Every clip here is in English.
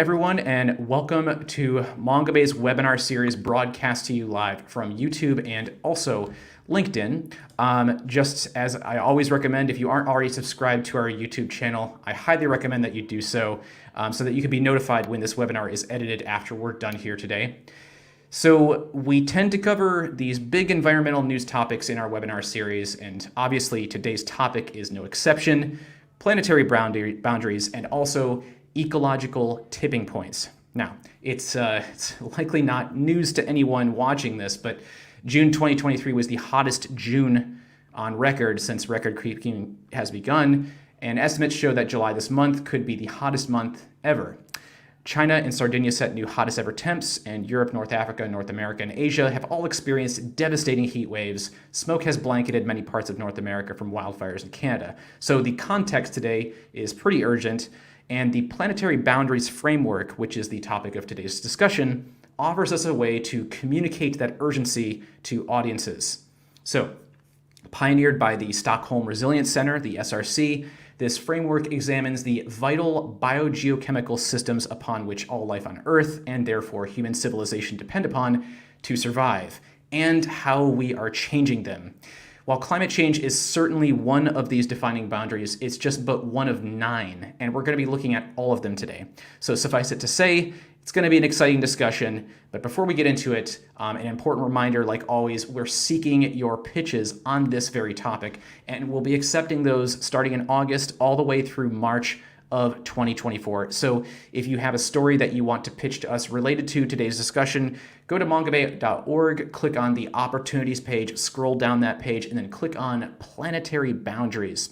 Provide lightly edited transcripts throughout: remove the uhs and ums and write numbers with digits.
everyone, and welcome to Mongabay's webinar series broadcast to you live from YouTube and also LinkedIn. Just as I always recommend, if you aren't already subscribed to our YouTube channel, I highly recommend that you do so, so that you can be notified when this webinar is edited after we're done here today. So we tend to cover these big environmental news topics in our webinar series, and obviously today's topic is no exception: planetary boundaries and also ecological tipping points. Now, it's likely not news to anyone watching this, but June 2023 was the hottest June on record since record keeping has begun, and estimates show that July this month could be the hottest month ever. China and Sardinia set new hottest ever temps, and Europe, North Africa, North America, and Asia have all experienced devastating heat waves. Smoke has blanketed many parts of North America from wildfires in Canada. So the context today is pretty urgent, and the Planetary Boundaries Framework, which is the topic of today's discussion, offers us a way to communicate that urgency to audiences. So, pioneered by the Stockholm Resilience Center, the SRC, this framework examines the vital biogeochemical systems upon which all life on Earth, and therefore human civilization, depend upon to survive, and how we are changing them. While climate change is certainly one of these defining boundaries, it's just but one of 9, and we're going to be looking at all of them today. So suffice it to say, it's going to be an exciting discussion, but before we get into it, an important reminder, like always, we're seeking your pitches on this very topic, and we'll be accepting those starting in August all the way through March of 2024. So if you have a story that you want to pitch to us related to today's discussion, go to mongabay.org, click on the opportunities page, scroll down that page, and then click on Planetary Boundaries.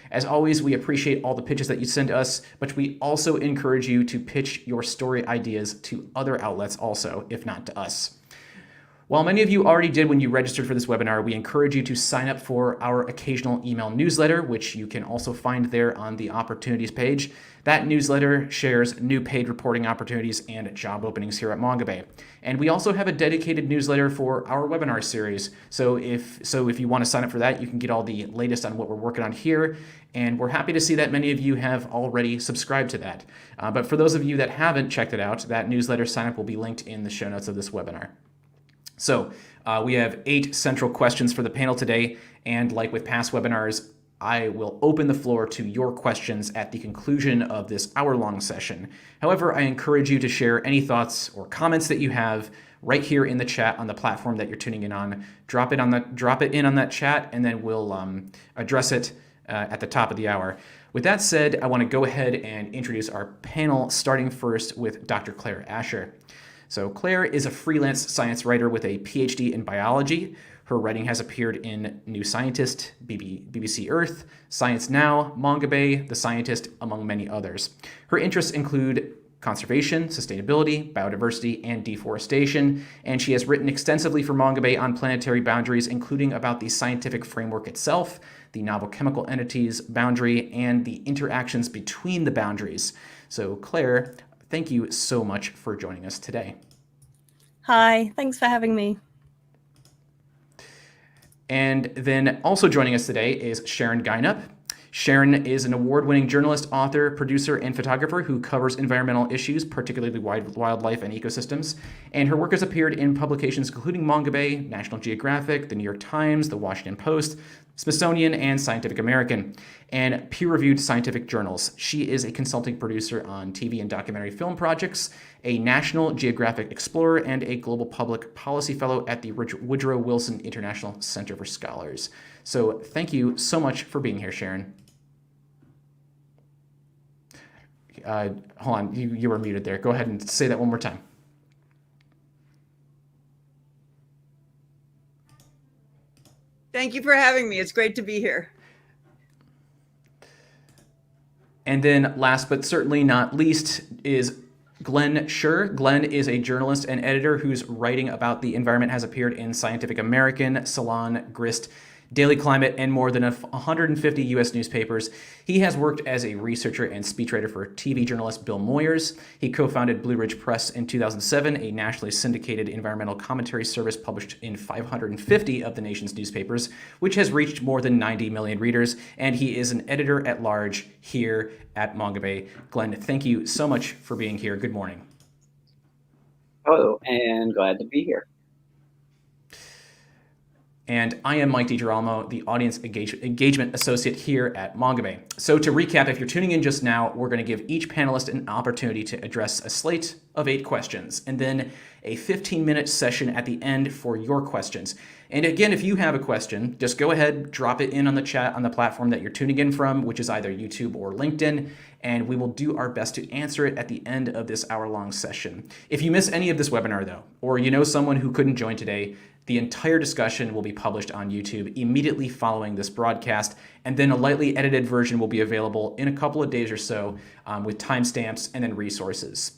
As always, we appreciate all the pitches that you send us, but we also encourage you to pitch your story ideas to other outlets also, if not to us. While many of you already did when you registered for this webinar, we encourage you to sign up for our occasional email newsletter, which you can also find there on the opportunities page. That newsletter shares new paid reporting opportunities and job openings here at Mongabay. And we also have a dedicated newsletter for our webinar series. So if you want to sign up for that, you can get all the latest on what we're working on here. And we're happy to see that many of you have already subscribed to that. But for those of you that haven't checked it out, that newsletter sign up will be linked in the show notes of this webinar. So we have 8 central questions for the panel today, and like with past webinars, I will open the floor to your questions at the conclusion of this hour-long session. However, I encourage you to share any thoughts or comments that you have right here in the chat on the platform that you're tuning in on. Drop it in on that chat, and then we'll address it at the top of the hour. With that said, I want to go ahead and introduce our panel, starting first with Dr. Claire Asher. So Claire is a freelance science writer with a PhD in biology. Her writing has appeared in New Scientist, BBC Earth, Science Now, Mongabay, The Scientist, among many others. Her interests include conservation, sustainability, biodiversity, and deforestation, and she has written extensively for Mongabay on planetary boundaries, including about the scientific framework itself, the novel chemical entities boundary, and the interactions between the boundaries. So Claire, thank you so much for joining us today. Hi, thanks for having me. And then also joining us today is Sharon Guynup. Sharon is an award-winning journalist, author, producer, and photographer who covers environmental issues, particularly wildlife and ecosystems. And her work has appeared in publications including Mongabay, National Geographic, the New York Times, the Washington Post, Smithsonian, and Scientific American, and peer-reviewed scientific journals. She is a consulting producer on TV and documentary film projects, a National Geographic Explorer, and a Global Public Policy Fellow at the Woodrow Wilson International Center for Scholars. So thank you so much for being here, Sharon. Hold on, you were muted there. Go ahead and say that one more time. Thank you for having me. It's great to be here. And then last but certainly not least is Glenn Scherer. Glenn is a journalist and editor whose writing about the environment has appeared in Scientific American, Salon, Grist, Daily Climate, and more than 150 U.S. newspapers. He has worked as a researcher and speechwriter for TV journalist Bill Moyers. He co-founded Blue Ridge Press in 2007, a nationally syndicated environmental commentary service published in 550 of the nation's newspapers, which has reached more than 90 million readers. And he is an editor-at-large here at Mongabay. Glenn, thank you so much for being here. Good morning. Hello, and glad to be here. And I am Mike DiGirolamo, the Audience Engagement Associate here at Mongabay. So to recap, if you're tuning in just now, we're going to give each panelist an opportunity to address a slate of 8 questions, and then a 15-minute session at the end for your questions. And again, if you have a question, just go ahead, drop it in on the chat on the platform that you're tuning in from, which is either YouTube or LinkedIn, and we will do our best to answer it at the end of this hour-long session. If you miss any of this webinar, though, or you know someone who couldn't join today, the entire discussion will be published on YouTube immediately following this broadcast, and then a lightly edited version will be available in a couple of days or so with timestamps and then resources.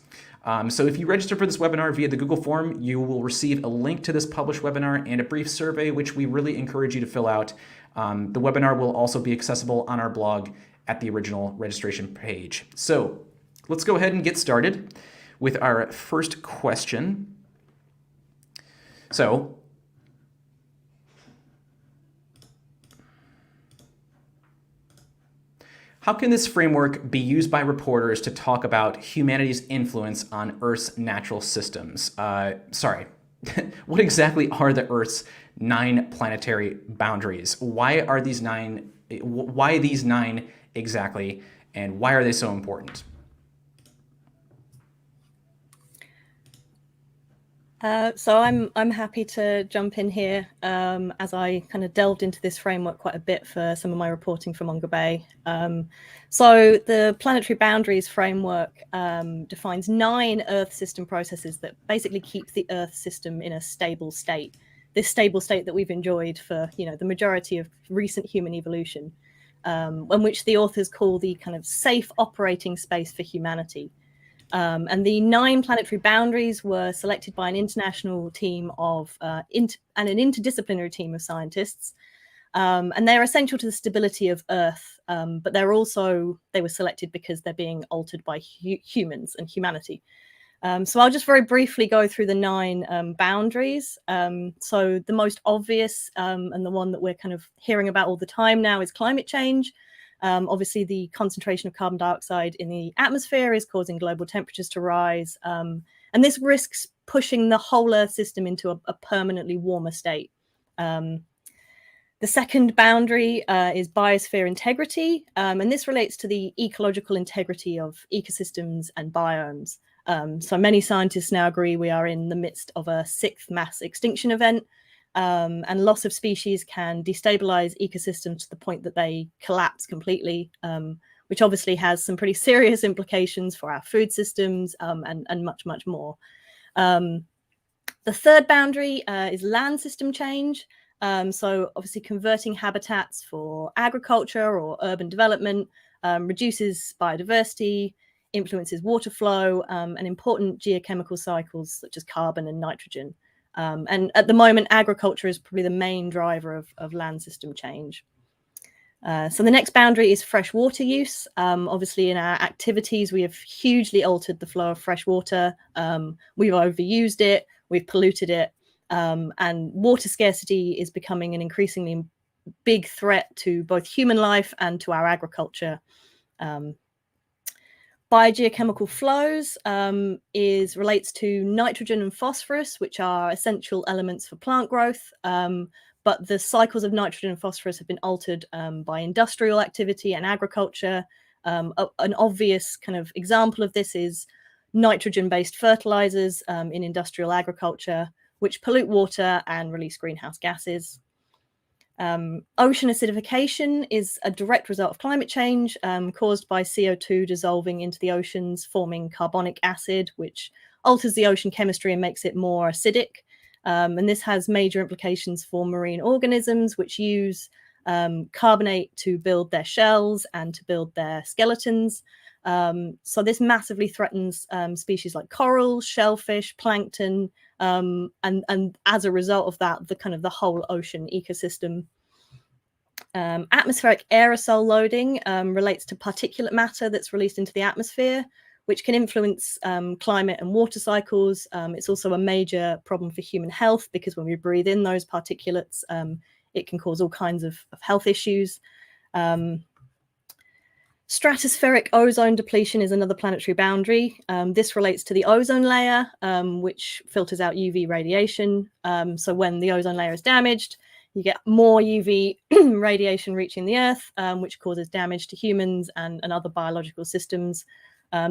So if you register for this webinar via the Google form, you will receive a link to this published webinar and a brief survey, which we really encourage you to fill out. The webinar will also be accessible on our blog at the original registration page. So let's go ahead and get started with our first question. So, how can this framework be used by reporters to talk about humanity's influence on Earth's natural systems? What exactly are the Earth's 9 planetary boundaries? Why are these 9? Why these 9 exactly, and why are they so important? So I'm happy to jump in here as I kind of delved into this framework quite a bit for some of my reporting from Mongabay. So the planetary boundaries framework defines 9 Earth system processes that basically keep the Earth system in a stable state. This stable state that we've enjoyed for the majority of recent human evolution, in which the authors call the kind of safe operating space for humanity. And the 9 planetary boundaries were selected by an international team of and an interdisciplinary team of scientists. And they're essential to the stability of Earth, but they were selected because they're being altered by humans and humanity. So I'll just very briefly go through the 9 boundaries. So the most obvious and the one that we're kind of hearing about all the time now is climate change. Obviously, the concentration of carbon dioxide in the atmosphere is causing global temperatures to rise. And this risks pushing the whole Earth system into a permanently warmer state. The second boundary is biosphere integrity. And this relates to the ecological integrity of ecosystems and biomes. So many scientists now agree we are in the midst of a 6th mass extinction event. And loss of species can destabilize ecosystems to the point that they collapse completely, which obviously has some pretty serious implications for our food systems and much, much more. The third boundary is land system change. So obviously converting habitats for agriculture or urban development reduces biodiversity, influences water flow, and important geochemical cycles such as carbon and nitrogen. And at the moment, agriculture is probably the main driver of land system change. So the next boundary is freshwater use. Obviously, in our activities, we have hugely altered the flow of fresh water. We've overused it, we've polluted it, and water scarcity is becoming an increasingly big threat to both human life and to our agriculture. Biogeochemical flows relates to nitrogen and phosphorus, which are essential elements for plant growth. But the cycles of nitrogen and phosphorus have been altered by industrial activity and agriculture. An obvious kind of example of this is nitrogen-based fertilizers in industrial agriculture, which pollute water and release greenhouse gases. Ocean acidification is a direct result of climate change caused by CO2 dissolving into the oceans, forming carbonic acid, which alters the ocean chemistry and makes it more acidic. And this has major implications for marine organisms, which use carbonate to build their shells and to build their skeletons. So this massively threatens species like corals, shellfish, plankton, and as a result of that, the whole ocean ecosystem. Atmospheric aerosol loading relates to particulate matter that's released into the atmosphere, which can influence climate and water cycles. It's also a major problem for human health because when we breathe in those particulates, it can cause all kinds of health issues. Stratospheric ozone depletion is another planetary boundary. This relates to the ozone layer, which filters out UV radiation. So when the ozone layer is damaged, you get more UV radiation reaching the Earth, which causes damage to humans and other biological systems.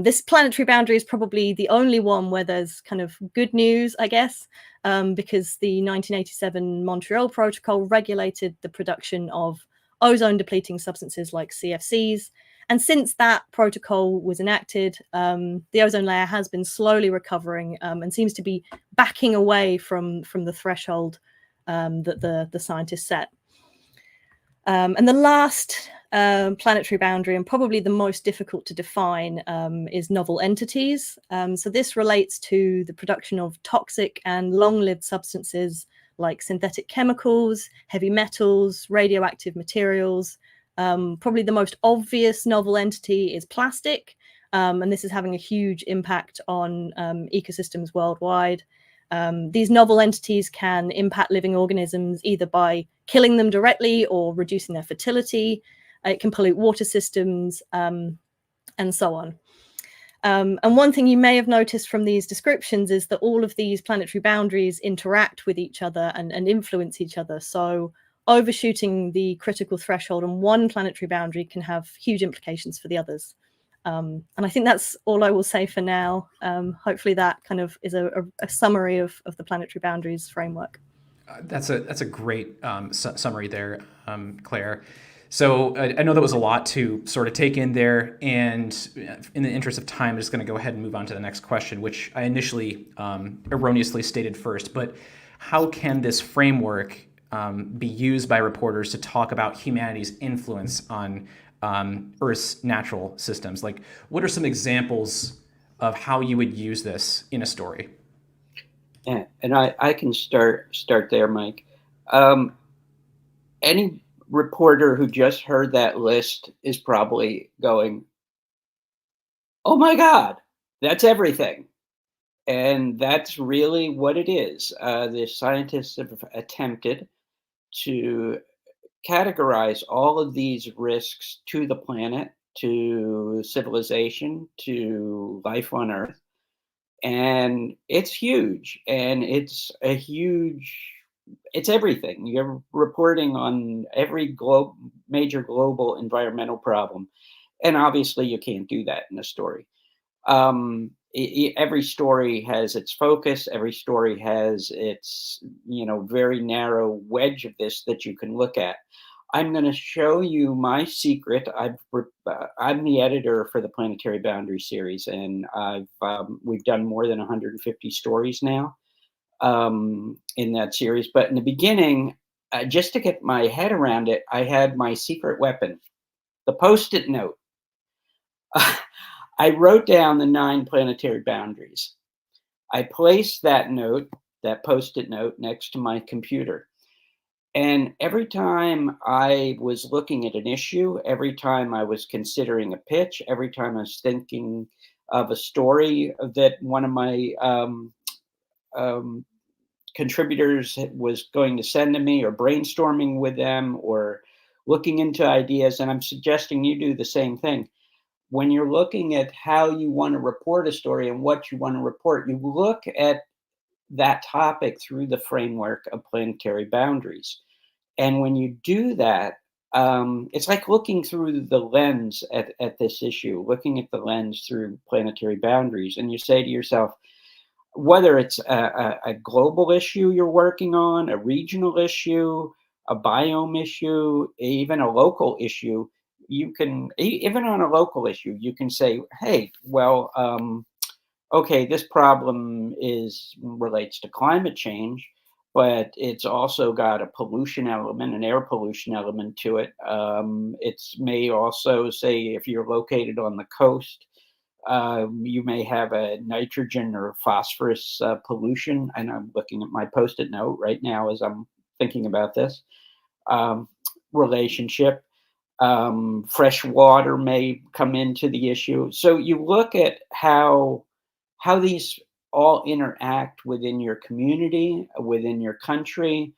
This planetary boundary is probably the only one where there's kind of good news, I guess, because the 1987 Montreal Protocol regulated the production of ozone depleting substances like CFCs. And since that protocol was enacted, the ozone layer has been slowly recovering and seems to be backing away from the threshold that the scientists set. And the last planetary boundary, and probably the most difficult to define, is novel entities. So this relates to the production of toxic and long-lived substances like synthetic chemicals, heavy metals, radioactive materials. Probably the most obvious novel entity is plastic, and this is having a huge impact on ecosystems worldwide. These novel entities can impact living organisms either by killing them directly or reducing their fertility. It can pollute water systems and so on. And one thing you may have noticed from these descriptions is that all of these planetary boundaries interact with each other and influence each other. So overshooting the critical threshold on one planetary boundary can have huge implications for the others. And I think that's all I will say for now. Hopefully that kind of is a summary of the planetary boundaries framework. That's a great summary there, Claire. So I know that was a lot to sort of take in there, and in the interest of time, I'm just going to go ahead and move on to the next question, which I initially erroneously stated first. But how can this framework be used by reporters to talk about humanity's influence on Earth's natural systems? Like, what are some examples of how you would use this in a story? Yeah, and I can start there, Mike. Any reporter who just heard that list is probably going, "Oh my God, that's everything." And that's really what it is. The scientists have attempted to categorize all of these risks to the planet, to civilization, to life on Earth. And it's huge. And it's everything. You're reporting on every major global environmental problem. And obviously you can't do that in a story. Every story has its focus. Every story has its, very narrow wedge of this that you can look at. I'm going to show you my secret. I'm the editor for the Planetary Boundary series, and we've done more than 150 stories now in that series. But in the beginning, just to get my head around it, I had my secret weapon, the Post-it note. I wrote down the 9 planetary boundaries. I placed that Post-it note, next to my computer. And every time I was looking at an issue, every time I was considering a pitch, every time I was thinking of a story that one of my contributors was going to send to me, or brainstorming with them, or looking into ideas, and I'm suggesting you do the same thing. When you're looking at how you want to report a story and what you want to report, you look at that topic through the framework of planetary boundaries. And when you do that, it's like looking through the lens at this issue, looking at the lens through planetary boundaries. And you say to yourself, whether it's a global issue you're working on, a regional issue, a biome issue, even a local issue, you can, even on a local issue, you can say, hey, well, okay, this problem relates to climate change, but it's also got a pollution element, an air pollution element to it. It may also say, if you're located on the coast, you may have a nitrogen or phosphorus pollution. And I'm looking at my Post-it note right now as I'm thinking about this. relationship. Fresh water may come into the issue. So you look at how these all interact within your community, within your country,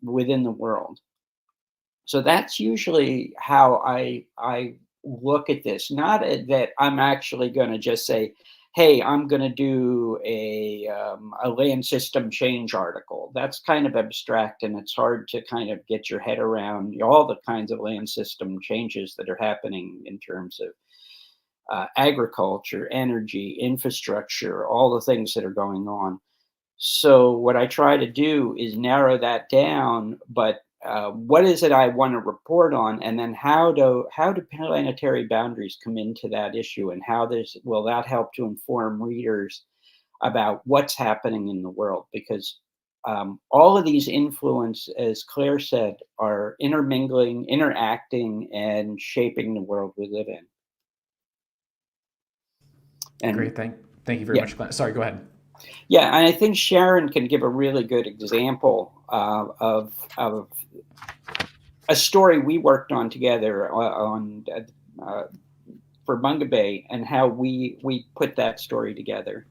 within the world. So that's usually how I look at this. Not that I'm actually going to just say, "Hey, I'm going to do a land system change article." That's kind of abstract, and it's hard to kind of get your head around all the kinds of land system changes that are happening in terms of agriculture, energy, infrastructure, all the things that are going on. So what I try to do is narrow that down, but what is it I want to report on, and then how do planetary boundaries come into that issue, and how will that help to inform readers about what's happening in the world? Because all of these influence, as Claire said, are intermingling, interacting, and shaping the world we live in. And Great, thank you very much, Glenn. Sorry, go ahead. Yeah, and I think Sharon can give a really good example of a story we worked on together for Mongabay, and how we put that story together.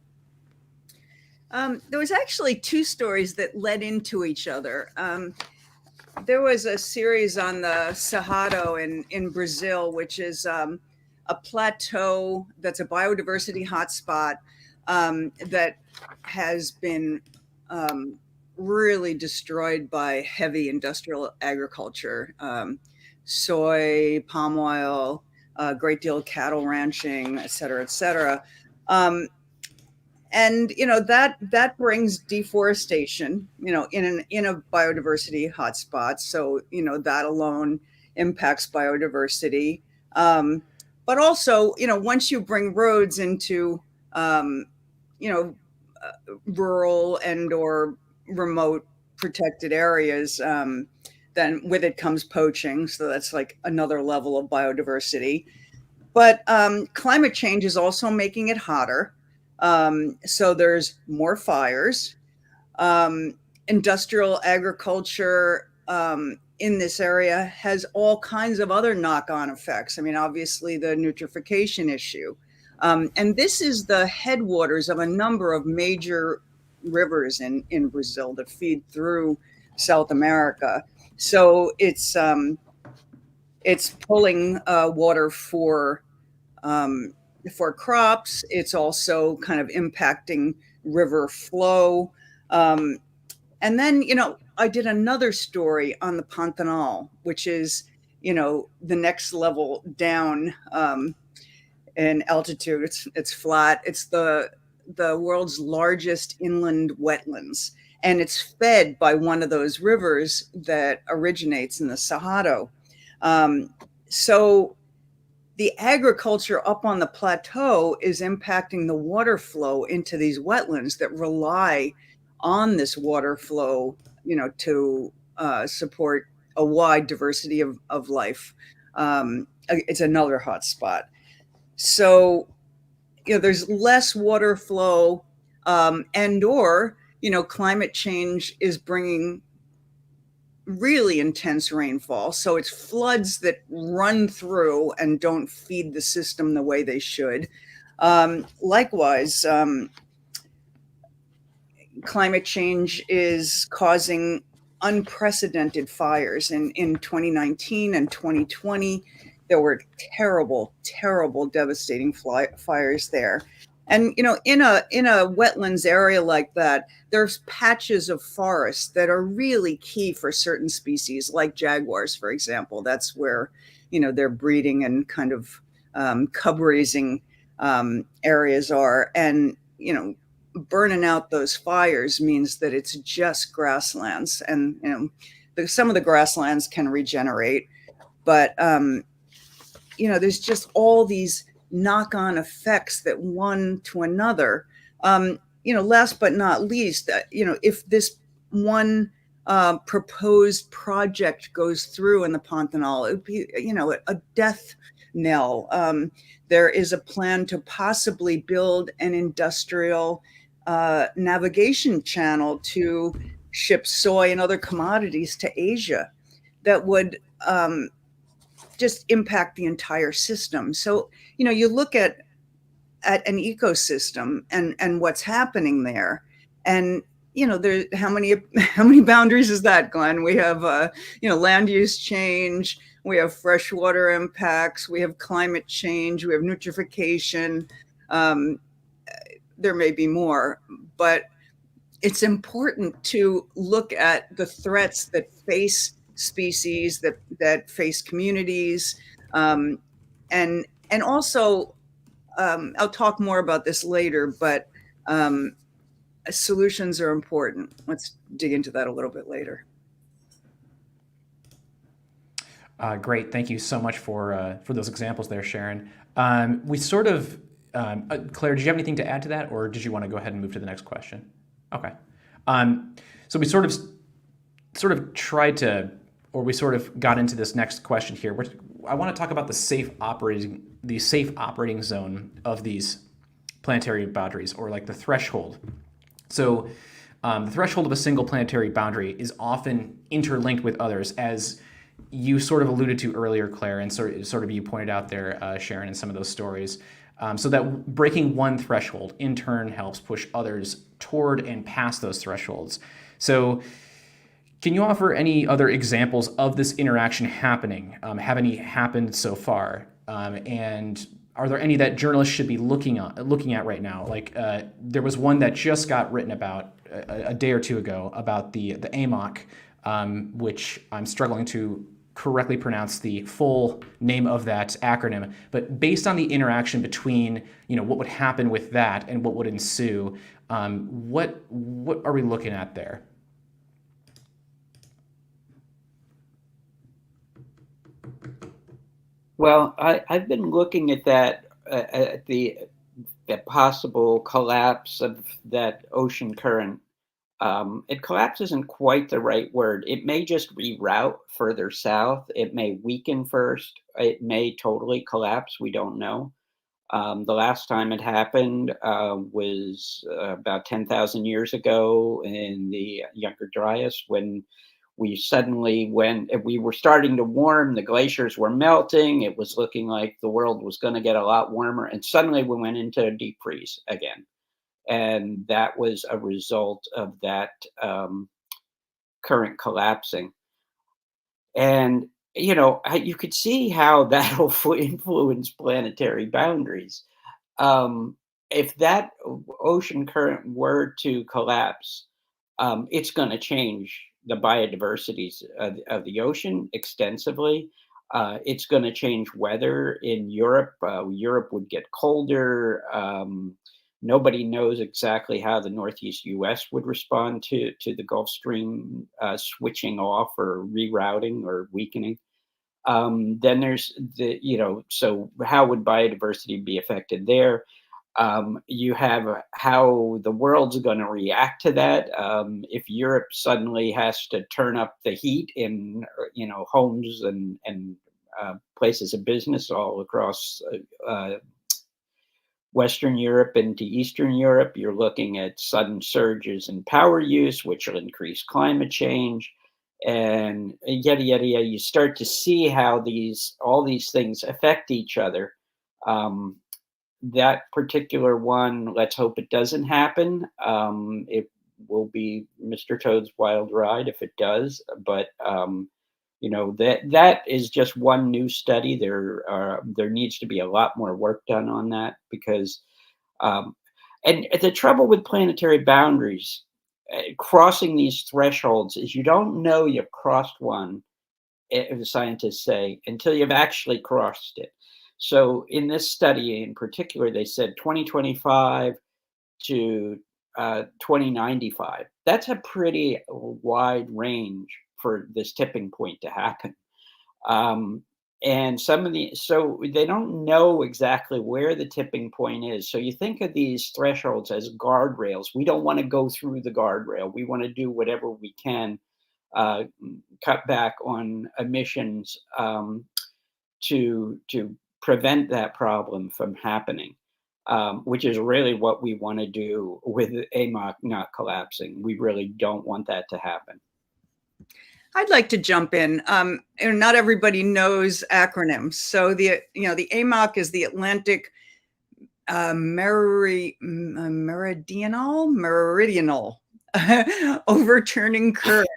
There was actually two stories that led into each other. There was a series on the Cerrado in Brazil, which is a plateau that's a biodiversity hotspot that has been really destroyed by heavy industrial agriculture, soy, palm oil, a great deal of cattle ranching, et cetera, et cetera. And that brings deforestation, in a biodiversity hotspot. So that alone impacts biodiversity. But also, once you bring roads into rural and or remote protected areas, then with it comes poaching. So that's like another level of biodiversity. But climate change is also making it hotter. So there's more fires. Industrial agriculture in this area has all kinds of other knock-on effects. I mean, obviously the eutrophication issue. And this is the headwaters of a number of major rivers in Brazil that feed through South America. So it's pulling water for crops. It's also kind of impacting river flow. And then, I did another story on the Pantanal, which is, the next level down in altitude. It's flat. It's the world's largest inland wetlands. And it's fed by one of those rivers that originates in the Cerrado. So the agriculture up on the plateau is impacting the water flow into these wetlands that rely on this water flow, to support a wide diversity of life. It's another hot spot. So, there's less water flow, and or, climate change is bringing really intense rainfall. So it's floods that run through and don't feed the system the way they should. Likewise, climate change is causing unprecedented fires. In 2019 and 2020, there were terrible, devastating fires there. And in a wetlands area like that, there's patches of forest that are really key for certain species, like jaguars, for example. That's where their breeding and kind of cub raising areas are. And burning out those fires means that it's just grasslands, and some of the grasslands can regenerate, but there's just all these knock-on effects that one to another. Last but not least, if this one proposed project goes through in the Pantanal, it would be a death knell. There is a plan to possibly build an industrial navigation channel to ship soy and other commodities to Asia. that would just impact the entire system. So, you look at an ecosystem and what's happening there, and there, how many boundaries is that, Glenn? We have land use change, we have freshwater impacts, we have climate change, we have eutrophication. There may be more, but it's important to look at the threats that face species, that face communities, and also I'll talk more about this later, but solutions are important. Let's dig into that a little bit later. Great, thank you so much for those examples there, Sharon. We sort of, Claire, did you have anything to add to that, or did you want to go ahead and move to the next question? Okay. So we sort of tried to, or we sort of got into this next question here. I want to talk about the safe operating zone of these planetary boundaries, or like the threshold. So the threshold of a single planetary boundary is often interlinked with others, as you sort of alluded to earlier, Claire, and sort of you pointed out there, Sharon, in some of those stories. So that breaking one threshold in turn helps push others toward and past those thresholds. So can you offer any other examples of this interaction happening? Have any happened so far? And are there any that journalists should be looking at right now? Like there was one that just got written about a day or two ago about the AMOC, which I'm struggling to correctly pronounce the full name of that acronym, but based on the interaction between what would happen with that and what would ensue, what are we looking at there? Well, I've been looking at that, at the possible collapse of that ocean current. Collapse isn't quite the right word. It may just reroute further south. It may weaken first. It may totally collapse. We don't know. The last time it happened was about 10,000 years ago in the Younger Dryas, when we were starting to warm, the glaciers were melting. It was looking like the world was going to get a lot warmer. And suddenly we went into a deep freeze again. And that was a result of that current collapsing. And, you could see how that'll influence planetary boundaries. If that ocean current were to collapse, it's going to change the biodiversity of the ocean extensively. It's going to change weather in Europe. Europe would get colder. Nobody knows exactly how the Northeast U.S. would respond to the Gulf Stream switching off or rerouting or weakening. Then there's so how would biodiversity be affected there? You have how the world's going to react to that. If Europe suddenly has to turn up the heat in, homes and places of business all across Western Europe into Eastern Europe, you're looking at sudden surges in power use, which will increase climate change, and yada, yada, yada. You start to see how all these things affect each other. That particular one, let's hope it doesn't happen. It will be Mr. Toad's wild ride if it does, but that is just one new study. There needs to be a lot more work done on that, because and the trouble with planetary boundaries, crossing these thresholds, is you don't know you've crossed one, the scientists say, until you've actually crossed it. So in this study in particular, they said 2025 to 2095. That's a pretty wide range for this tipping point to happen. And so they don't know exactly where the tipping point is. So you think of these thresholds as guardrails. We don't want to go through the guardrail. We want to do whatever we can, cut back on emissions to prevent that problem from happening, which is really what we want to do with AMOC not collapsing. We really don't want that to happen. I'd like to jump in. And not everybody knows acronyms. So the AMOC is the Atlantic meridional overturning current,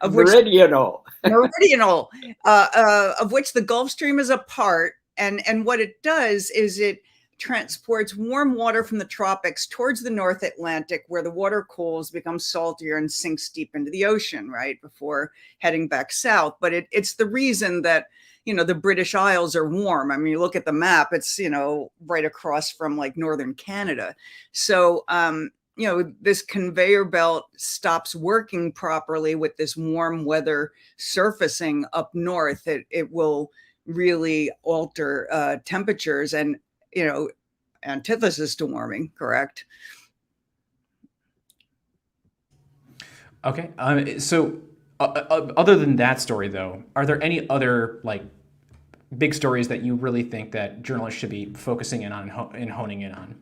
of which Meridional. meridional, of which the Gulf Stream is a part. And what it does is it transports warm water from the tropics towards the North Atlantic, where the water cools, becomes saltier, and sinks deep into the ocean, right, before heading back south. But it's the reason that, the British Isles are warm. I mean, you look at the map, it's, right across from like northern Canada. So, this conveyor belt stops working properly with this warm weather surfacing up north. It will really alter temperatures and, antithesis to warming, correct? Okay. So other than that story, though, are there any other like big stories that you really think that journalists should be focusing in on and honing in on?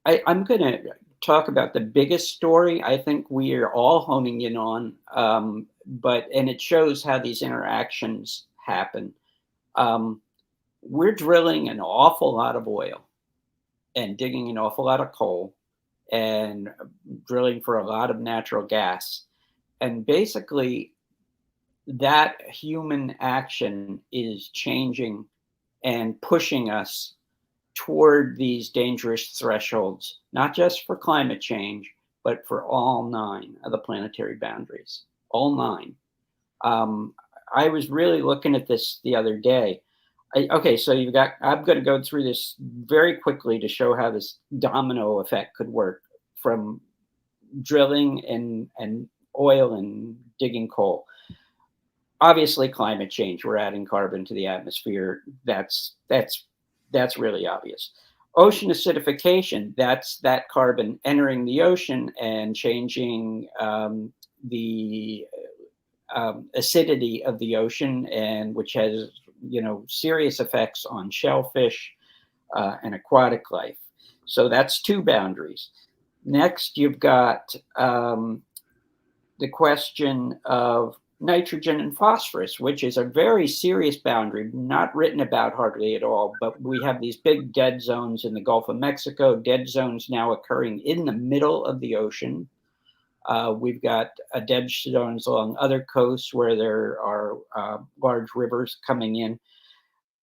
I'm going to talk about the biggest story I think we are all honing in on, and it shows how these interactions happen. We're drilling an awful lot of oil and digging an awful lot of coal and drilling for a lot of natural gas. And basically, that human action is changing and pushing us toward these dangerous thresholds, not just for climate change, but for all 9 of the planetary boundaries, all 9. I was really looking at this the other day. Okay, so I'm going to go through this very quickly to show how this domino effect could work from drilling and oil and digging coal. Obviously, climate change, we're adding carbon to the atmosphere. That's really obvious. Ocean acidification, that's that carbon entering the ocean and changing the acidity of the ocean, and which has serious effects on shellfish and aquatic life. So that's 2 boundaries. Next, you've got the question of nitrogen and phosphorus, which is a very serious boundary, not written about hardly at all, but we have these big dead zones in the Gulf of Mexico, dead zones now occurring in the middle of the ocean. We've got dead zones along other coasts where there are large rivers coming in.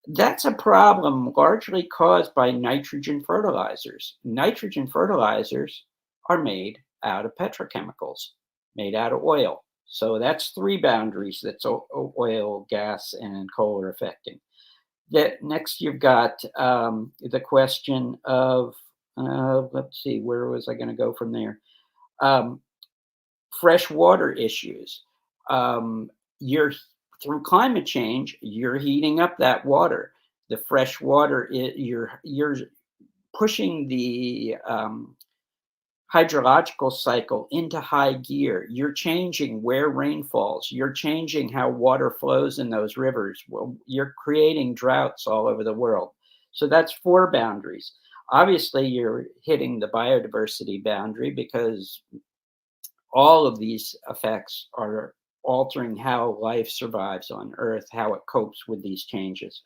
That's a problem largely caused by nitrogen fertilizers. Nitrogen fertilizers are made out of petrochemicals, made out of oil. So that's 3 boundaries that oil, gas, and coal are affecting. Next, you've got the question of, let's see, where was I going to go from there? Freshwater issues. Through climate change, you're heating up that water. The fresh water, you're pushing the hydrological cycle into high gear. You're changing where rain falls. You're changing how water flows in those rivers. Well, you're creating droughts all over the world. So that's 4 boundaries. Obviously, you're hitting the biodiversity boundary because all of these effects are altering how life survives on Earth, how it copes with these changes.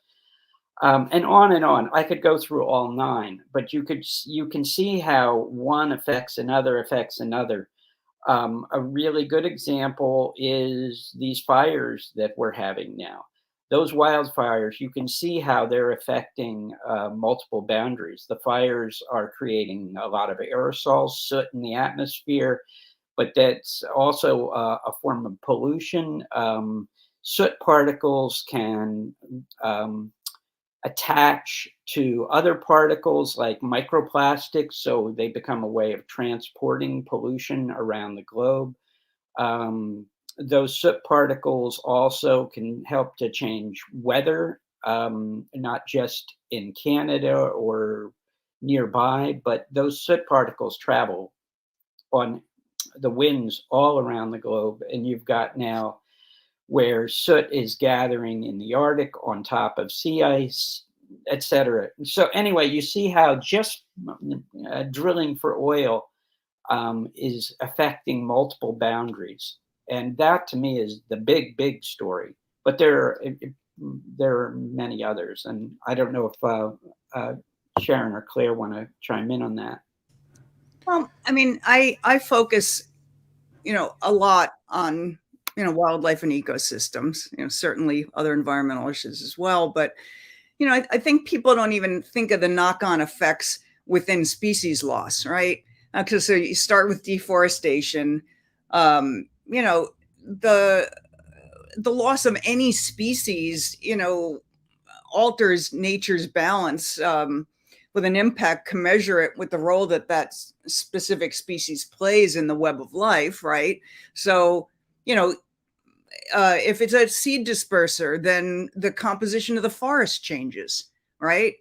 And on and on. I could go through all 9, but you can see how one affects another. A really good example is these fires that we're having now. Those wildfires, you can see how they're affecting multiple boundaries. The fires are creating a lot of aerosols, soot in the atmosphere, but that's also a form of pollution. Soot particles can attach to other particles like microplastics, so they become a way of transporting pollution around the globe. Those soot particles also can help to change weather, not just in Canada or nearby, but those soot particles travel on the winds all around the globe. And you've got now where soot is gathering in the Arctic on top of sea ice, etc. So anyway, you see how just drilling for oil is affecting multiple boundaries. And that to me is the big story. But there are many others. And I don't know if Sharon or Claire want to chime in on that. Well, I mean, I focus, a lot on, wildlife and ecosystems, certainly other environmental issues as well. But, I think people don't even think of the knock-on effects within species loss, right? Because so you start with deforestation, the loss of any species, alters nature's balance, with an impact commensurate with the role that specific species plays in the web of life, right? So, if it's a seed disperser, then the composition of the forest changes, right?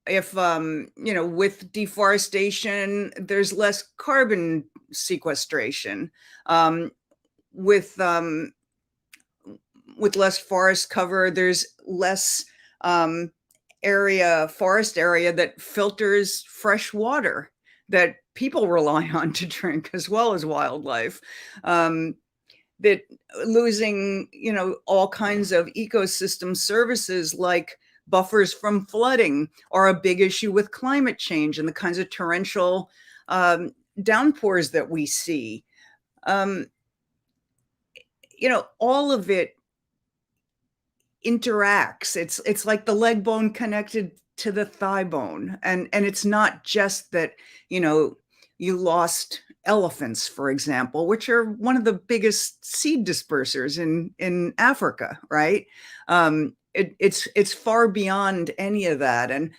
If with deforestation, there's less carbon sequestration. With less forest cover, there's less forest area that filters fresh water that people rely on to drink, as well as wildlife. That losing, all kinds of ecosystem services like buffers from flooding are a big issue with climate change and the kinds of torrential downpours that we see. All of it interacts. It's like the leg bone connected to the thigh bone. And it's not just that, you lost elephants, for example, which are one of the biggest seed dispersers in Africa, right? It's far beyond any of that. And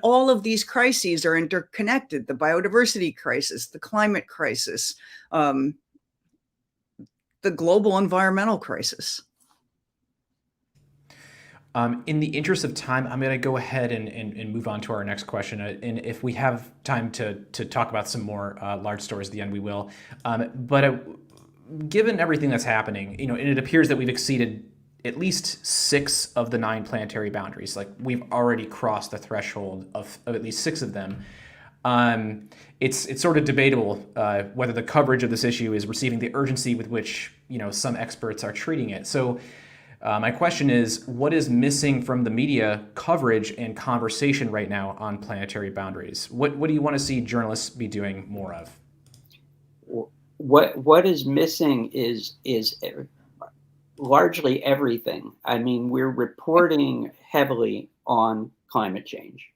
all of these crises are interconnected: the biodiversity crisis, the climate crisis, the global environmental crisis. In the interest of time, I'm going to go ahead and move on to our next question. And if we have time to talk about some more large stories at the end, we will. But given everything that's happening, and it appears that we've exceeded at least 6 of the 9 planetary boundaries. Like, we've already crossed the threshold of at least 6 of them. It's sort of debatable whether the coverage of this issue is receiving the urgency with which some experts are treating it. So my question is, what is missing from the media coverage and conversation right now on planetary boundaries? What do you want to see journalists be doing more of? What is missing is largely everything. I mean, we're reporting heavily on climate change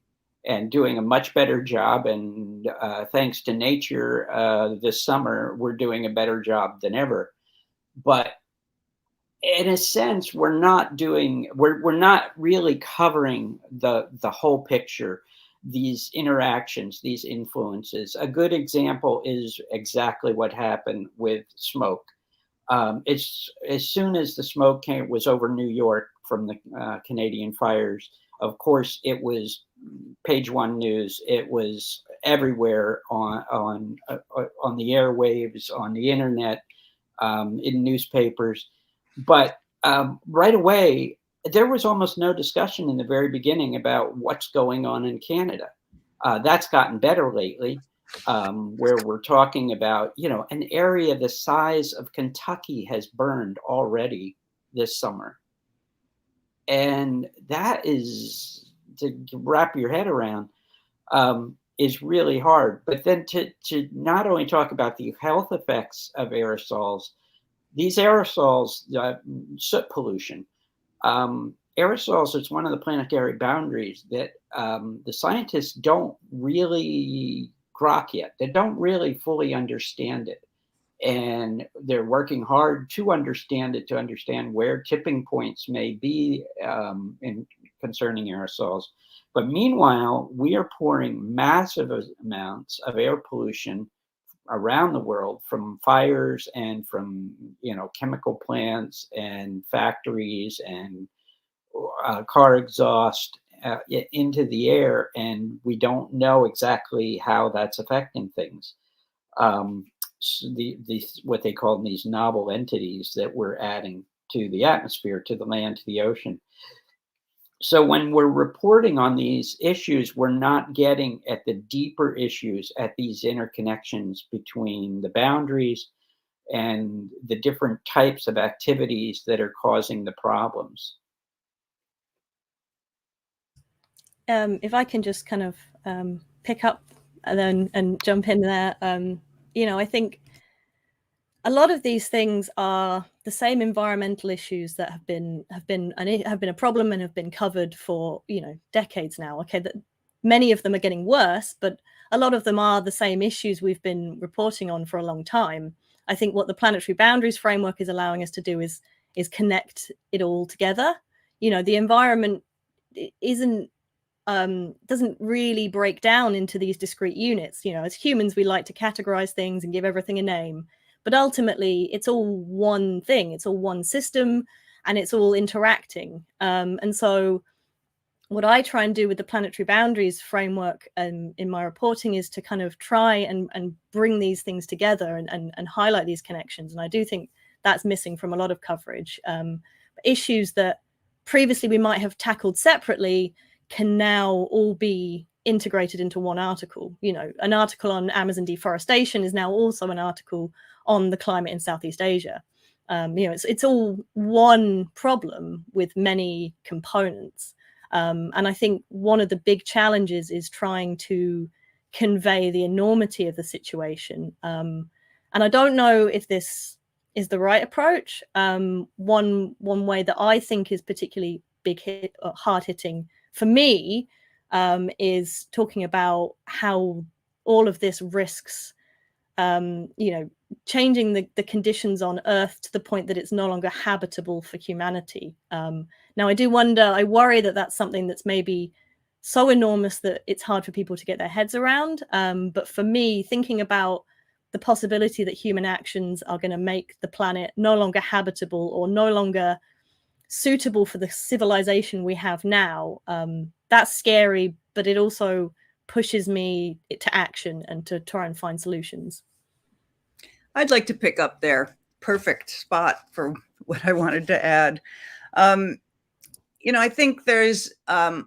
and doing a much better job. And thanks to nature, this summer, we're doing a better job than ever. But in a sense, we're not really covering the whole picture, these interactions, these influences. A good example is exactly what happened with smoke. It's as soon as the smoke was over New York from the Canadian fires, of course, it was page 1 news. It was everywhere on the airwaves, on the internet, in newspapers. But right away, there was almost no discussion in the very beginning about what's going on in Canada. That's gotten better lately, where we're talking about, an area the size of Kentucky has burned already this summer. And that is, to wrap your head around, is really hard. But then to not only talk about the health effects of aerosols, these aerosols, soot pollution, aerosols is one of the planetary boundaries that the scientists don't really grok yet. They don't really fully understand it. And they're working hard to understand it, to understand where tipping points may be in concerning aerosols. But meanwhile, we are pouring massive amounts of air pollution around the world from fires and from chemical plants and factories and car exhaust into the air, and we don't know exactly how that's affecting things. What they call these novel entities that we're adding to the atmosphere, to the land, to the ocean. So when we're reporting on these issues, we're not getting at the deeper issues, at these interconnections between the boundaries and the different types of activities that are causing the problems. If I can just kind of pick up and jump in there, I think a lot of these things are the same environmental issues that have been a problem and have been covered for decades now. Okay, that many of them are getting worse, but a lot of them are the same issues we've been reporting on for a long time. I think what the Planetary Boundaries framework is allowing us to do is connect it all together. The environment doesn't really break down into these discrete units. As humans, we like to categorize things and give everything a name, but ultimately it's all one thing, it's all one system, and it's all interacting. And so what I try and do with the Planetary Boundaries framework in my reporting is to kind of try and bring these things together and highlight these connections. And I do think that's missing from a lot of coverage. Issues that previously we might have tackled separately can now all be integrated into one article. An article on Amazon deforestation is now also an article on the climate in Southeast Asia. It's all one problem with many components. And I think one of the big challenges is trying to convey the enormity of the situation. And I don't know if this is the right approach. One way that I think is particularly hard hitting for me is talking about how all of this risks changing the conditions on Earth to the point that it's no longer habitable for humanity. Now, I worry that that's something that's maybe so enormous that it's hard for people to get their heads around. But for me, thinking about the possibility that human actions are going to make the planet no longer habitable or no longer suitable for the civilization we have now, that's scary, but it also pushes me to action and to try and find solutions. I'd like to pick up there. Perfect spot for what I wanted to add. I think there's a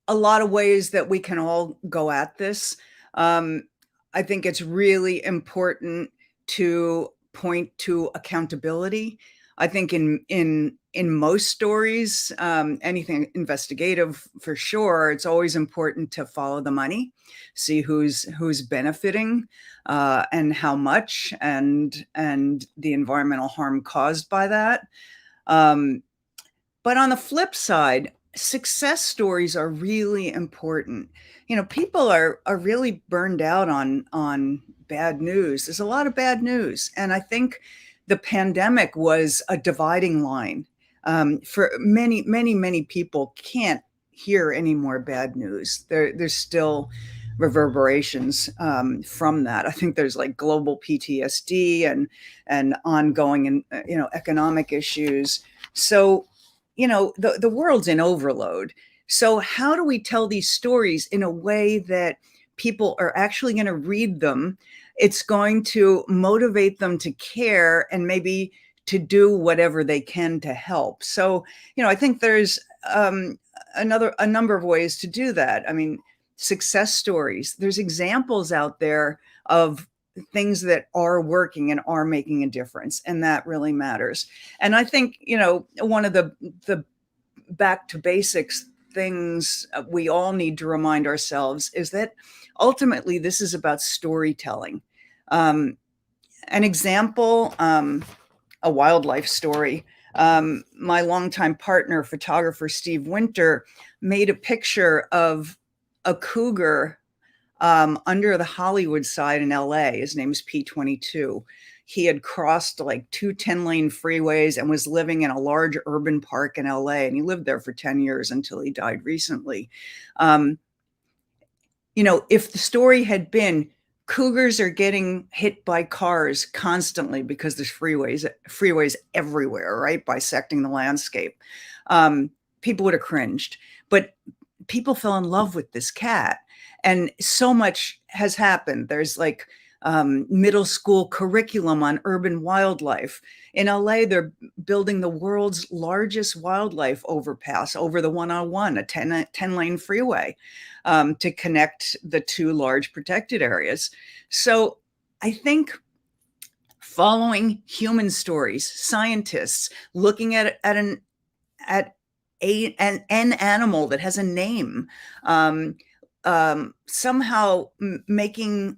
lot of ways that we can all go at this. I think it's really important to point to accountability. I think in most stories, anything investigative for sure, it's always important to follow the money, see who's benefiting and how much, and the environmental harm caused by that. But on the flip side, success stories are really important. People are really burned out on bad news. There's a lot of bad news, and I think the pandemic was a dividing line. For many people can't hear any more bad news. There's still reverberations from that. I think there's like global PTSD and ongoing economic issues. So the world's in overload. So how do we tell these stories in a way that people are actually going to read them? It's going to motivate them to care and maybe to do whatever they can to help. So, I think there's a number of ways to do that. I mean, success stories. There's examples out there of things that are working and are making a difference, and that really matters. And I think, one of the back to basics things we all need to remind ourselves is that ultimately this is about storytelling. An example, a wildlife story. My longtime partner, photographer Steve Winter, made a picture of a cougar under the Hollywood side in LA. His name's P22. He had crossed like 2 10-lane freeways and was living in a large urban park in LA. And he lived there for 10 years until he died recently. If the story had been cougars are getting hit by cars constantly because there's freeways everywhere, right? Bisecting the landscape. People would have cringed, but people fell in love with this cat. And so much has happened. There's like middle school curriculum on urban wildlife. In LA, they're building the world's largest wildlife overpass over the 101, a 10-lane freeway, to connect the two large protected areas. So I think following human stories, scientists looking at an animal that has a name, somehow making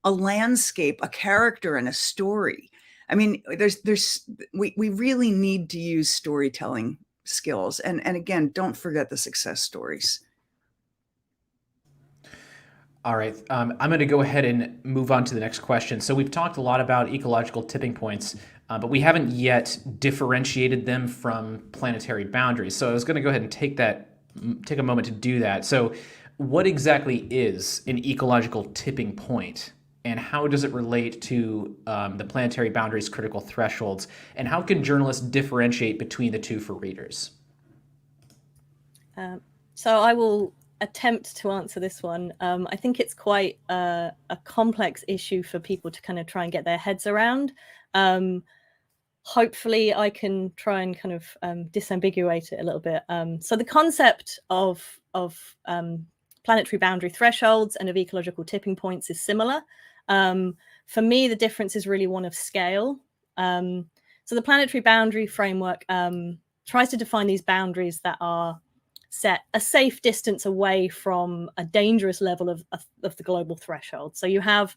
a landscape a character and a story. I mean, we really need to use storytelling skills, and again, don't forget the success stories. All right, I'm going to go ahead and move on to the next question. So we've talked a lot about ecological tipping points, but we haven't yet differentiated them from planetary boundaries. So I was going to go ahead and take a moment to do that. So what exactly is an ecological tipping point, and how does it relate to the planetary boundaries critical thresholds, and how can journalists differentiate between the two for readers? So I will attempt to answer this one. I think it's quite a complex issue for people to kind of try and get their heads around. Hopefully I can try and kind of disambiguate it a little bit. So the concept of planetary boundary thresholds and of ecological tipping points is similar. For me, the difference is really one of scale. So the planetary boundary framework tries to define these boundaries that are set a safe distance away from a dangerous level of the global threshold. So you have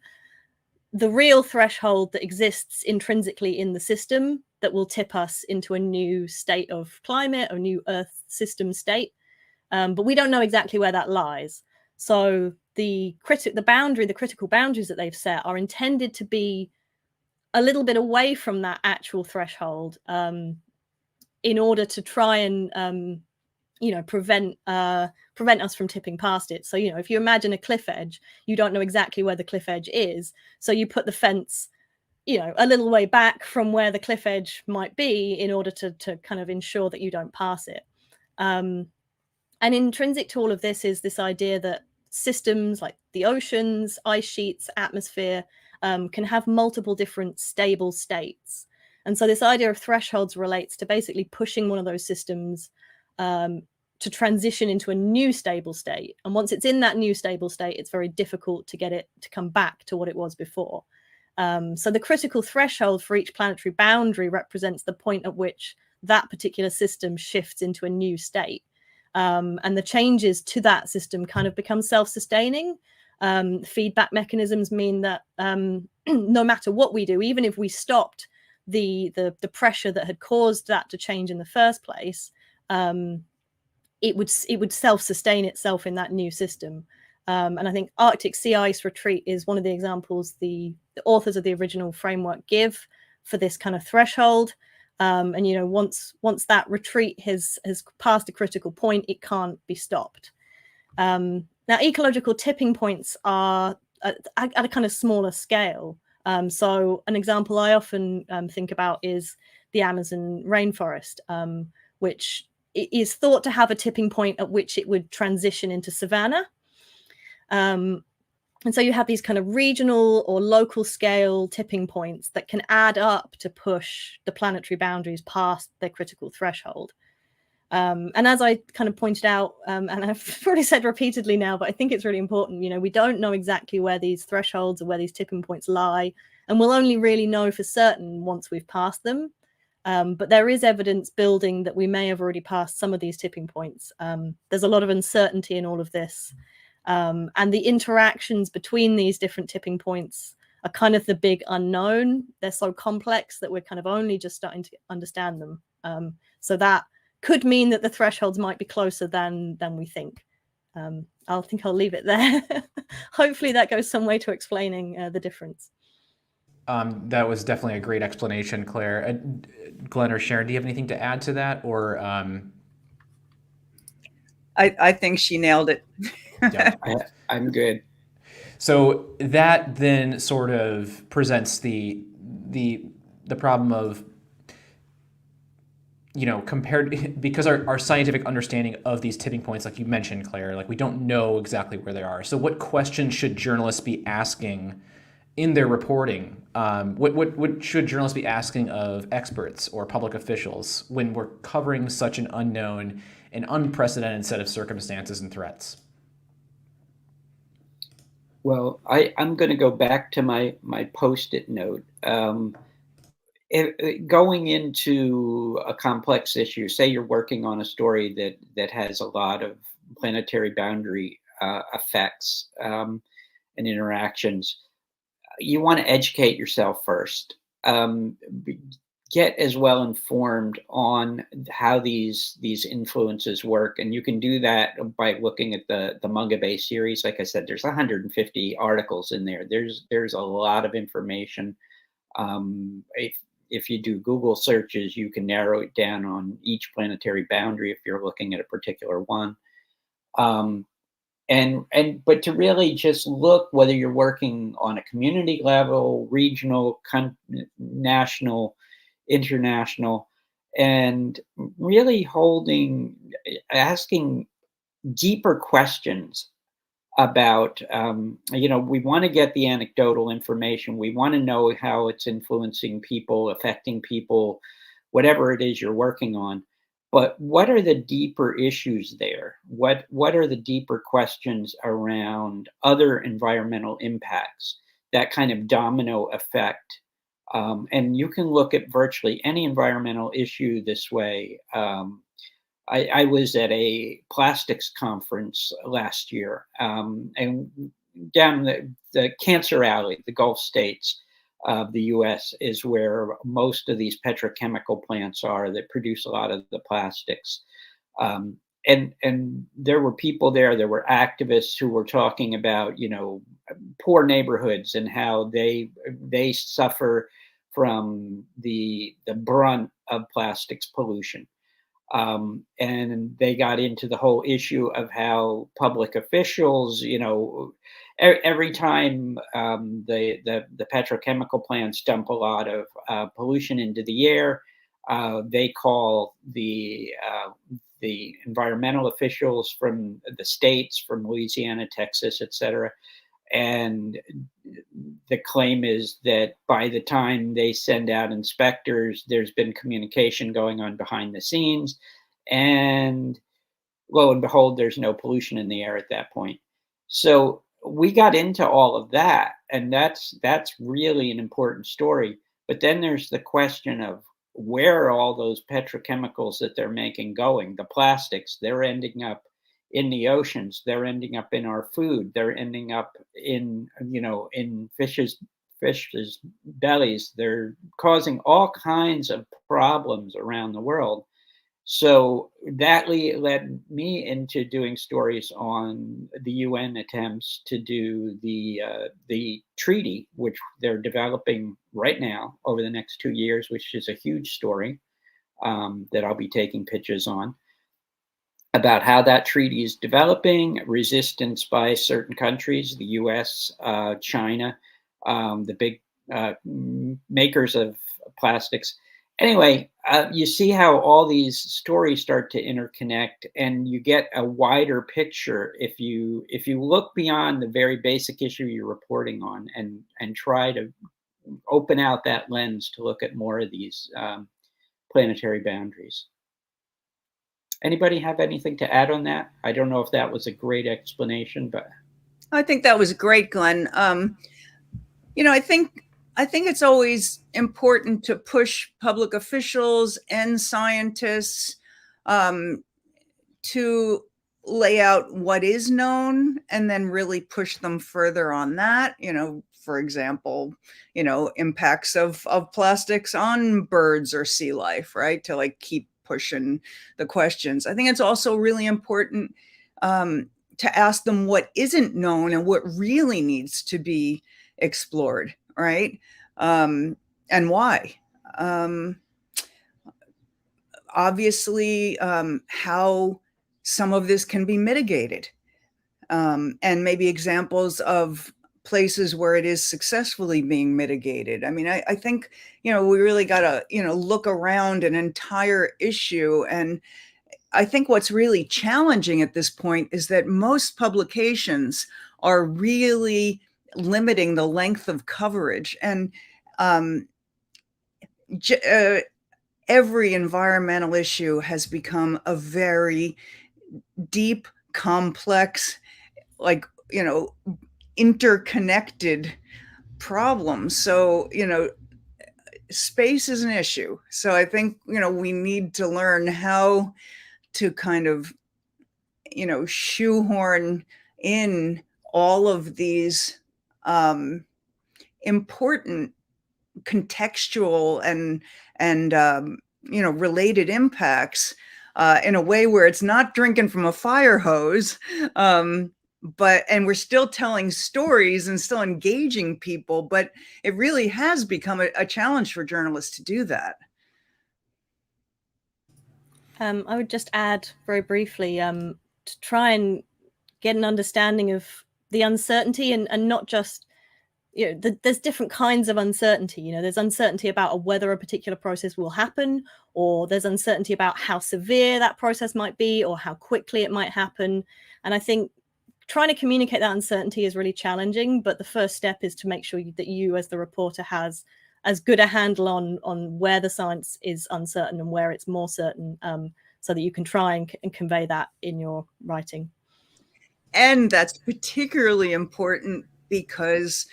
the real threshold that exists intrinsically in the system that will tip us into a new state of climate or new Earth system state. But we don't know exactly where that lies. So the critical boundaries that they've set are intended to be a little bit away from that actual threshold in order to try and prevent us from tipping past it. So, if you imagine a cliff edge, you don't know exactly where the cliff edge is. So you put the fence, a little way back from where the cliff edge might be in order to kind of ensure that you don't pass it. And intrinsic to all of this is this idea that systems like the oceans, ice sheets, atmosphere can have multiple different stable states. And so this idea of thresholds relates to basically pushing one of those systems to transition into a new stable state. And once it's in that new stable state, it's very difficult to get it to come back to what it was before. So the critical threshold for each planetary boundary represents the point at which that particular system shifts into a new state. And the changes to that system kind of become self-sustaining. Feedback mechanisms mean that no matter what we do, even if we stopped the pressure that had caused that to change in the first place, it would self-sustain itself in that new system. And I think Arctic sea ice retreat is one of the examples the authors of the original framework give for this kind of threshold. And once that retreat has passed a critical point, it can't be stopped. Now, ecological tipping points are at a kind of smaller scale. So an example I often think about is the Amazon rainforest, which is thought to have a tipping point at which it would transition into savanna. And so you have these kind of regional or local scale tipping points that can add up to push the planetary boundaries past their critical threshold. And as I kind of pointed out, and I've already said repeatedly now, but I think it's really important, we don't know exactly where these thresholds or where these tipping points lie, and we'll only really know for certain once we've passed them. But there is evidence building that we may have already passed some of these tipping points. There's a lot of uncertainty in all of this. And the interactions between these different tipping points are kind of the big unknown. They're so complex that we're kind of only just starting to understand them. So that could mean that the thresholds might be closer than we think. I'll leave it there. Hopefully that goes some way to explaining the difference. That was definitely a great explanation, Claire. Glenn or Sharon, do you have anything to add to that? Or I think she nailed it. Yeah. I'm good. So that then sort of presents the problem of, compared, because our scientific understanding of these tipping points, like you mentioned, Claire, like we don't know exactly where they are. So what questions should journalists be asking in their reporting? What should journalists be asking of experts or public officials when we're covering such an unknown and unprecedented set of circumstances and threats? Well, I'm going to go back to my post-it note. Going into a complex issue, say you're working on a story that has a lot of planetary boundary effects and interactions, you want to educate yourself first. B- get as well informed on how these influences work, and you can do that by looking at the Mongabay series. Like I said, there's 150 articles in there. There's a lot of information. If you do Google searches, you can narrow it down on each planetary boundary if you're looking at a particular one. Um, and but to really just look whether you're working on a community level, regional, national, international, and really asking deeper questions about, we want to get the anecdotal information. We want to know how it's influencing people, affecting people, whatever it is you're working on. But what are the deeper issues there? What are the deeper questions around other environmental impacts, that kind of domino effect? And you can look at virtually any environmental issue this way. I was at a plastics conference last year, and down the Cancer Alley, the Gulf states of the US, is where most of these petrochemical plants are that produce a lot of the plastics. Um, and there were people there, there were activists who were talking about, poor neighborhoods and how they suffer from the brunt of plastics pollution. And they got into the whole issue of how public officials, every time the petrochemical plants dump a lot of pollution into the air, they call the environmental officials from the states, from Louisiana, Texas, et cetera. And the claim is that by the time they send out inspectors, there's been communication going on behind the scenes. And lo and behold, there's no pollution in the air at that point. So we got into all of that, and that's really an important story. But then there's the question of where are all those petrochemicals that they're making going? The plastics, they're ending up in the oceans, they're ending up in our food, they're ending up in fish's bellies. They're causing all kinds of problems around the world. So that led me into doing stories on the UN attempts to do the treaty, which they're developing right now over the next 2 years, which is a huge story that I'll be taking pictures on, about how that treaty is developing, resistance by certain countries, the US, China, the big makers of plastics. Anyway, you see how all these stories start to interconnect, and you get a wider picture if you look beyond the very basic issue you're reporting on, and try to open out that lens to look at more of these planetary boundaries. Anybody have anything to add on that? I don't know if that was a great explanation, but I think that was great, Glenn. I think it's always important to push public officials and scientists to lay out what is known and then really push them further on that. For example, impacts of plastics on birds or sea life, right? To keep pushing the questions. I think it's also really important to ask them what isn't known and what really needs to be explored, right? And why. Obviously, how some of this can be mitigated, and maybe examples of places where it is successfully being mitigated. I mean, I think, we really got to, look around an entire issue. And I think what's really challenging at this point is that most publications are really limiting the length of coverage. And every environmental issue has become a very deep, complex, interconnected problem. So, space is an issue. So I think, we need to learn how to kind of, shoehorn in all of these important contextual and related impacts in a way where it's not drinking from a fire hose, and we're still telling stories and still engaging people, but it really has become a challenge for journalists to do that. I would just add very briefly to try and get an understanding of the uncertainty and not just, there's different kinds of uncertainty. There's uncertainty about whether a particular process will happen, or there's uncertainty about how severe that process might be or how quickly it might happen. And I think trying to communicate that uncertainty is really challenging, but the first step is to make sure that you as the reporter has as good a handle on where the science is uncertain and where it's more certain, so that you can try and convey that in your writing. And that's particularly important because,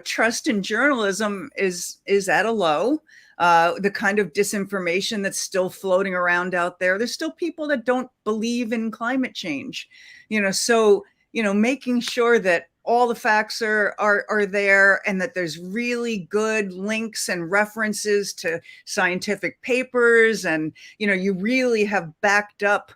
trust in journalism is at a low. The kind of disinformation that's still floating around out there. There's still people that don't believe in climate change, so, making sure that all the facts are there and that there's really good links and references to scientific papers, and, you really have backed up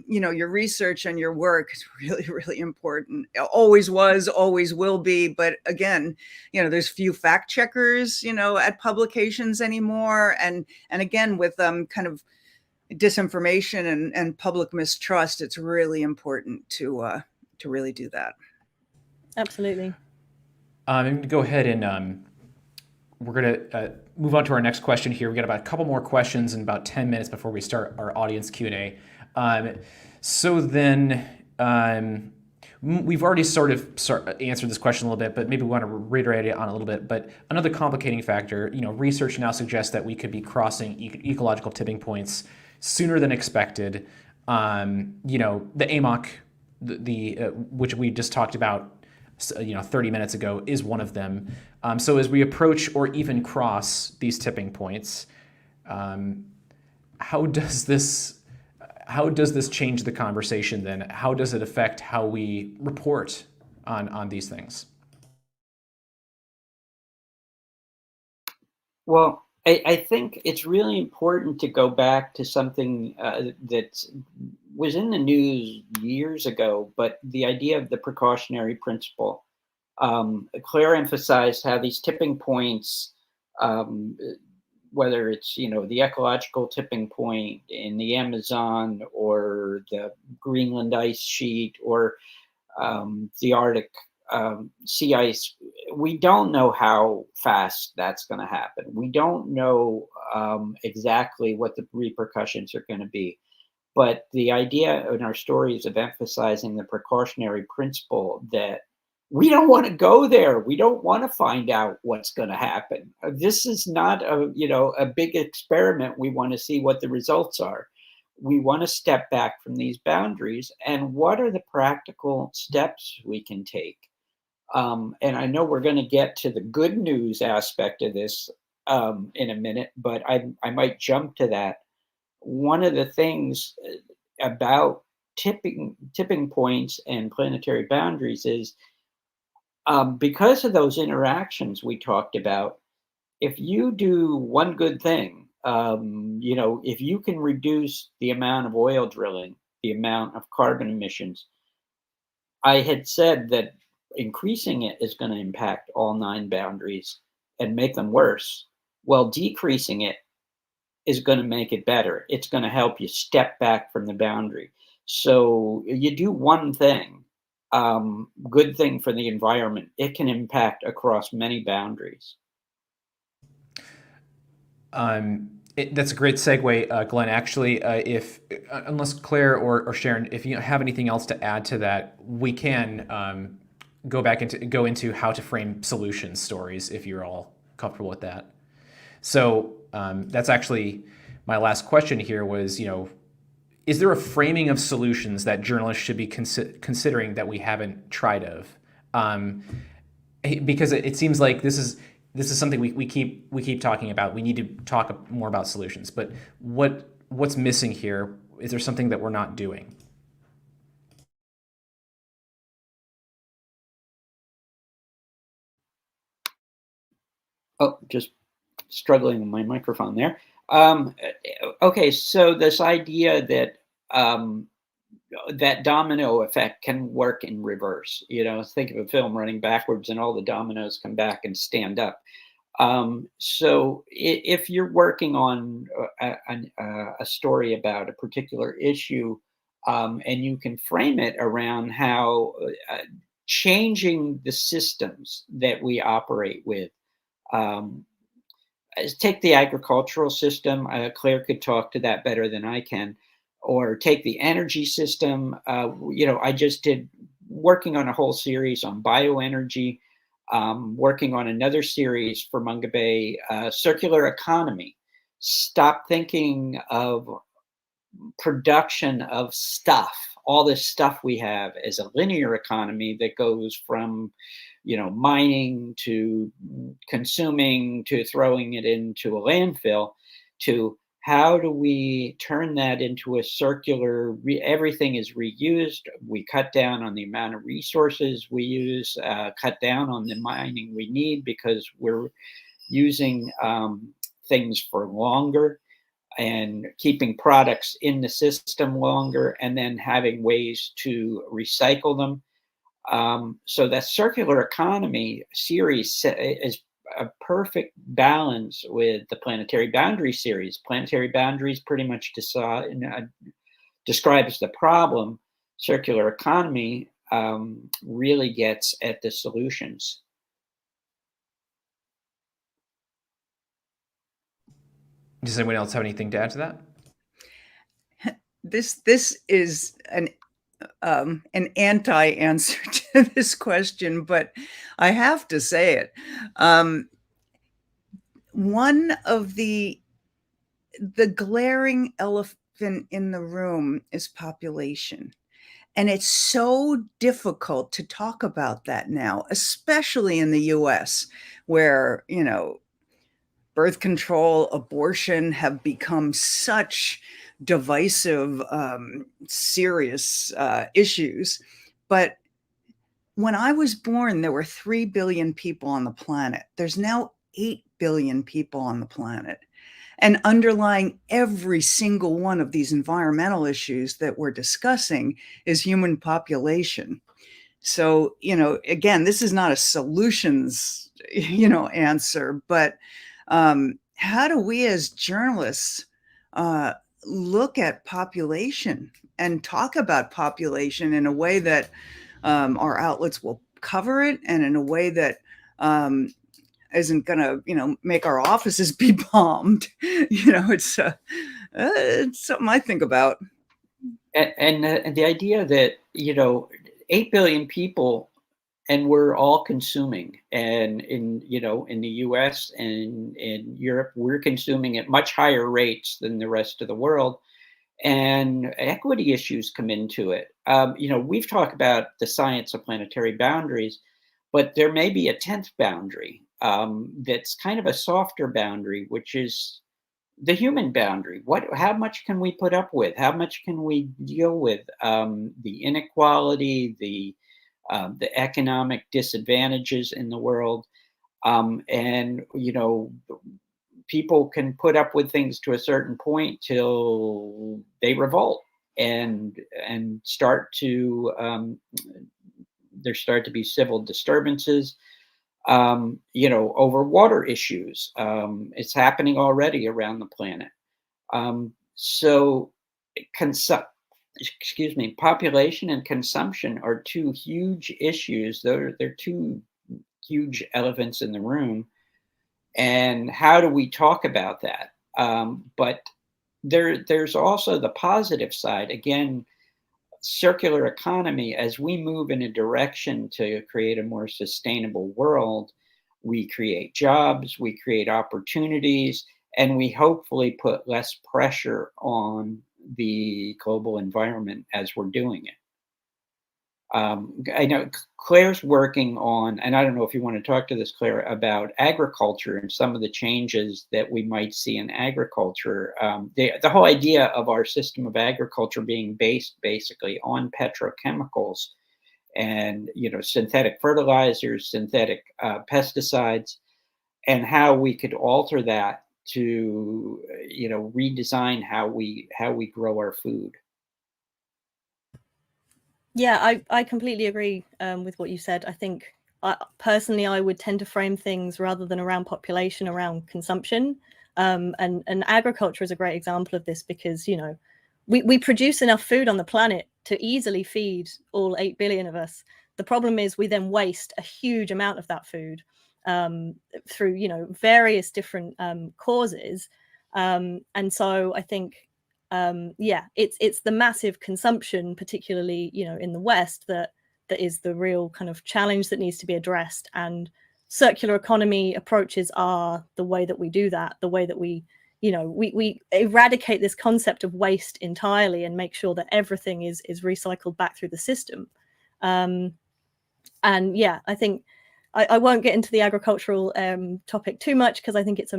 your research and your work is really, really important. It always was, always will be. But again, there's few fact checkers, at publications anymore. And again, with kind of disinformation and public mistrust, it's really important to really do that. Absolutely. I'm going to go ahead and we're going to move on to our next question here. We got about a couple more questions in about 10 minutes before we start our audience Q&A. So then we've already sort of answered this question a little bit, but maybe we want to reiterate it on a little bit. But another complicating factor, research now suggests that we could be crossing ecological tipping points sooner than expected. The AMOC, which we just talked about 30 minutes ago, is one of them. So as we approach or even cross these tipping points, how does this change the conversation then? How does it affect how we report on these things? Well, I think it's really important to go back to something that was in the news years ago, but the idea of the precautionary principle. Claire emphasized how these tipping points, whether it's the ecological tipping point in the Amazon or the Greenland ice sheet or the Arctic sea ice, we don't know how fast that's going to happen. We don't know exactly what the repercussions are going to be. But the idea in our stories of emphasizing the precautionary principle that we don't want to go there. We don't want to find out what's going to happen. This is not a big experiment. We want to see what the results are. We want to step back from these boundaries and what are the practical steps we can take. And I know we're going to get to the good news aspect of this in a minute, but I might jump to that. One of the things about tipping points and planetary boundaries is because of those interactions we talked about, if you do one good thing, if you can reduce the amount of oil drilling, the amount of carbon emissions, I had said that increasing it is going to impact all 9 boundaries and make them worse. Well, decreasing it is going to make it better. It's going to help you step back from the boundary. So you do one thing, good thing for the environment, it can impact across many boundaries. That's a great segue, Glenn. Actually, unless Claire or Sharon, if you have anything else to add to that, we can go into how to frame solution stories if you're all comfortable with that. So that's actually my last question here was, is there a framing of solutions that journalists should be considering that we haven't tried of? um, because it seems like this is something we keep talking about. We need to talk more about solutions. But what's missing here? Is there something that we're not doing? Oh, just struggling with my microphone there. Okay, so this idea that that domino effect can work in reverse. Think of a film running backwards and all the dominoes come back and stand up. So if you're working on a story about a particular issue, and you can frame it around how changing the systems that we operate with, um, take the agricultural system. Claire could talk to that better than I can. Or take the energy system. I just did working on a whole series on bioenergy, working on another series for Mongabay, circular economy. Stop thinking of production of stuff, all this stuff we have, as a linear economy that goes from mining to consuming to throwing it into a landfill, to how do we turn that into a circular, everything is reused, we cut down on the amount of resources we use, cut down on the mining we need because we're using things for longer and keeping products in the system longer, and then having ways to recycle them. So that circular economy series is a perfect balance with the Planetary Boundary series. Planetary Boundaries pretty much describes the problem. Circular economy really gets at the solutions. Does anyone else have anything to add to that? This is an anti-answer to this question, but I have to say it. One of the glaring elephant in the room is population. And it's so difficult to talk about that now, especially in the US, where, birth control, abortion have become such divisive, serious issues. But when I was born, there were 3 billion people on the planet. There's now 8 billion people on the planet. And underlying every single one of these environmental issues that we're discussing is human population. So, again, this is not a solutions, answer, but how do we as journalists look at population and talk about population in a way that our outlets will cover it, and in a way that isn't going to, make our offices be bombed. It's something I think about. And the idea that 8 billion people, and we're all consuming, and in the US and in Europe, we're consuming at much higher rates than the rest of the world, and equity issues come into it. We've talked about the science of planetary boundaries, but there may be a 10th boundary that's kind of a softer boundary, which is the human boundary. How much can we put up with? How much can we deal with the inequality, the economic disadvantages in the world? And people can put up with things to a certain point till they revolt and start to there start to be civil disturbances. Over water issues. It's happening already around the planet. So, population and consumption are two huge issues. They're two huge elephants in the room. And how do we talk about that? But there's also the positive side. Again, circular economy, as we move in a direction to create a more sustainable world, we create jobs, we create opportunities, and we hopefully put less pressure on the global environment as we're doing it. I know Claire's working on, and I don't know if you want to talk to this, Claire, about agriculture and some of the changes that we might see in agriculture. The whole idea of our system of agriculture being based basically on petrochemicals and synthetic fertilizers, synthetic pesticides, and how we could alter that to redesign how we grow our food. Yeah, I completely agree with what you said. I think personally, I would tend to frame things rather than around population, around consumption. And agriculture is a great example of this because, we produce enough food on the planet to easily feed all 8 billion of us. The problem is we then waste a huge amount of that food through, various different causes. And so I think it's the massive consumption, particularly in the West, that is the real kind of challenge that needs to be addressed. And circular economy approaches are the way that we do that, the way that we eradicate this concept of waste entirely and make sure that everything is recycled back through the system. And yeah, I think I won't get into the agricultural topic too much because I think it's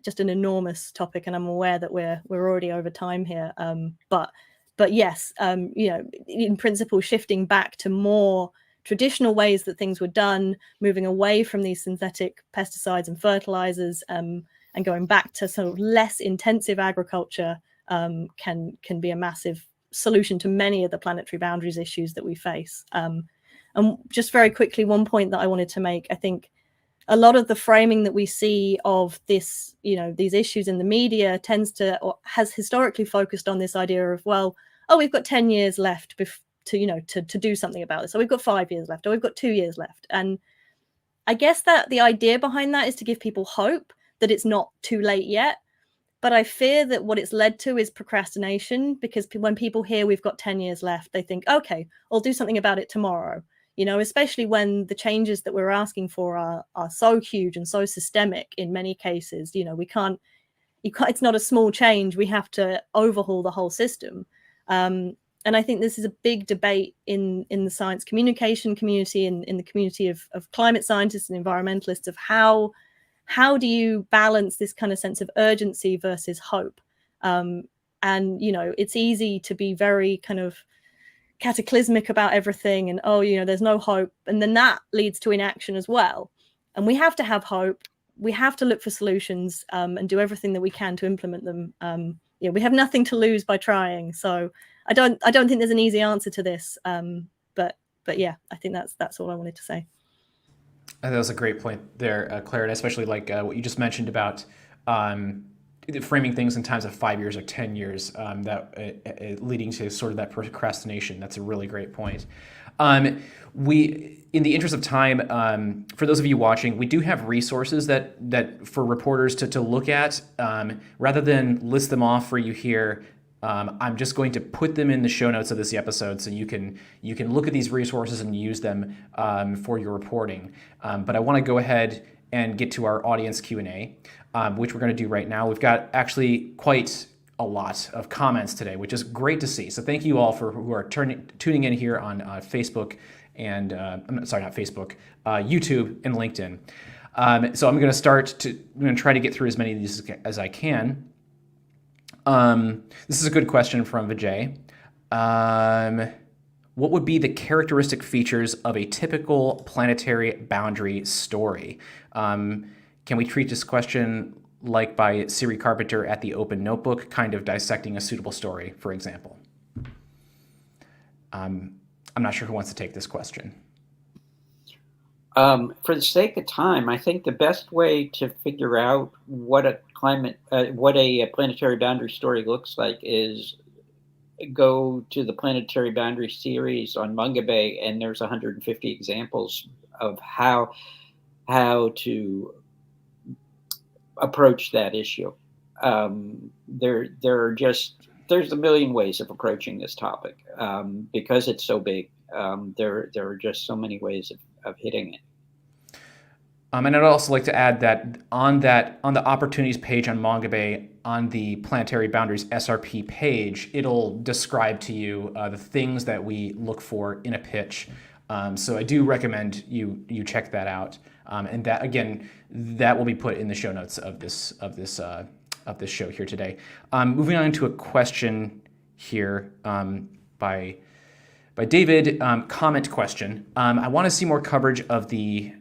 just an enormous topic, and I'm aware that we're already over time here. But yes, in principle, shifting back to more traditional ways that things were done, moving away from these synthetic pesticides and fertilizers, and going back to sort of less intensive agriculture can be a massive solution to many of the planetary boundaries issues that we face. And just very quickly, one point that I wanted to make, I think a lot of the framing that we see of this, these issues in the media tends to, or has historically focused on this idea of, well, we've got 10 years left to do something about this. So we've got 5 years left, or we've got 2 years left. And I guess that the idea behind that is to give people hope that it's not too late yet. But I fear that what it's led to is procrastination, because when people hear we've got 10 years left, they think, okay, I'll do something about it tomorrow. Especially when the changes that we're asking for are so huge and so systemic in many cases. It's not a small change. We have to overhaul the whole system. And I think this is a big debate in the science communication community and in the community of climate scientists and environmentalists of how do you balance this kind of sense of urgency versus hope? And, it's easy to be very kind of cataclysmic about everything and there's no hope, and then that leads to inaction as well. And we have to have hope, we have to look for solutions and do everything that we can to implement them. We have nothing to lose by trying. So I don't think there's an easy answer to this, but yeah, I think that's all I wanted to say. That was a great point there, Claire, and especially like what you just mentioned about framing things in times of 5 years or 10 years, that leading to sort of that procrastination. That's a really great point. We, in the interest of time, for those of you watching, we do have resources that for reporters to look at. Rather than list them off for you here, I'm just going to put them in the show notes of this episode so you can look at these resources and use them for your reporting. But I want to go ahead and get to our audience Q&A, which we're going to do right now. We've got actually quite a lot of comments today, which is great to see. So thank you all who are tuning in here on Facebook and YouTube and LinkedIn. So I'm going to try to get through as many of these as I can. This is a good question from Vijay. What would be the characteristic features of a typical planetary boundary story? Can we treat this question like by Siri Carpenter at the Open Notebook, kind of dissecting a suitable story, for example? I'm not sure who wants to take this question. For the sake of time, I think the best way to figure out what a planetary boundary story looks like is go to the Planetary Boundary series on Mongabay, and there's 150 examples of how to approach that issue. There's a million ways of approaching this topic because it's so big. There are just so many ways of hitting it. And I'd also like to add that on the opportunities page on Mongabay, on the Planetary Boundaries SRP page, it'll describe to you the things that we look for in a pitch. So I do recommend you check that out. And that, again, that will be put in the show notes of this show here today. Moving on to a question here by David, comment question. I want to see more coverage of the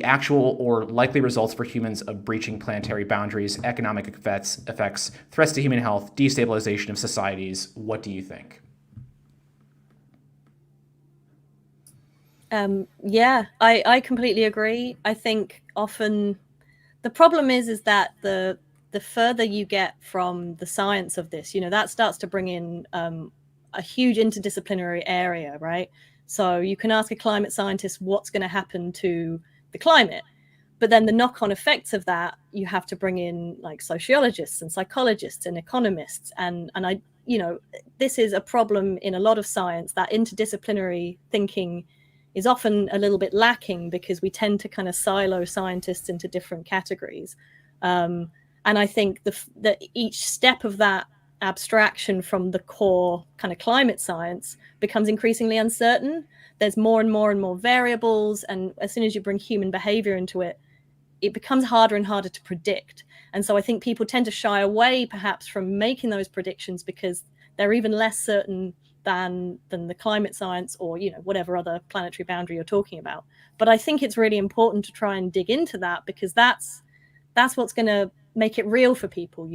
actual or likely results for humans of breaching planetary boundaries, economic effects, threats to human health, destabilization of societies. What do you think? Yeah, I completely agree. I think often the problem is that the further you get from the science of this, that starts to bring in a huge interdisciplinary area, right? So you can ask a climate scientist what's going to happen to the climate, but then the knock-on effects of that, you have to bring in like sociologists and psychologists and economists, and I, this is a problem in a lot of science. That interdisciplinary thinking is often a little bit lacking because we tend to kind of silo scientists into different categories. And I think that each step of that abstraction from the core kind of climate science becomes increasingly uncertain. There's more and more variables. And as soon as you bring human behavior into it, it becomes harder and harder to predict. And so I think people tend to shy away perhaps from making those predictions because they're even less certain than the climate science or whatever other planetary boundary you're talking about. But I think it's really important to try and dig into that because that's what's going to make it real for people.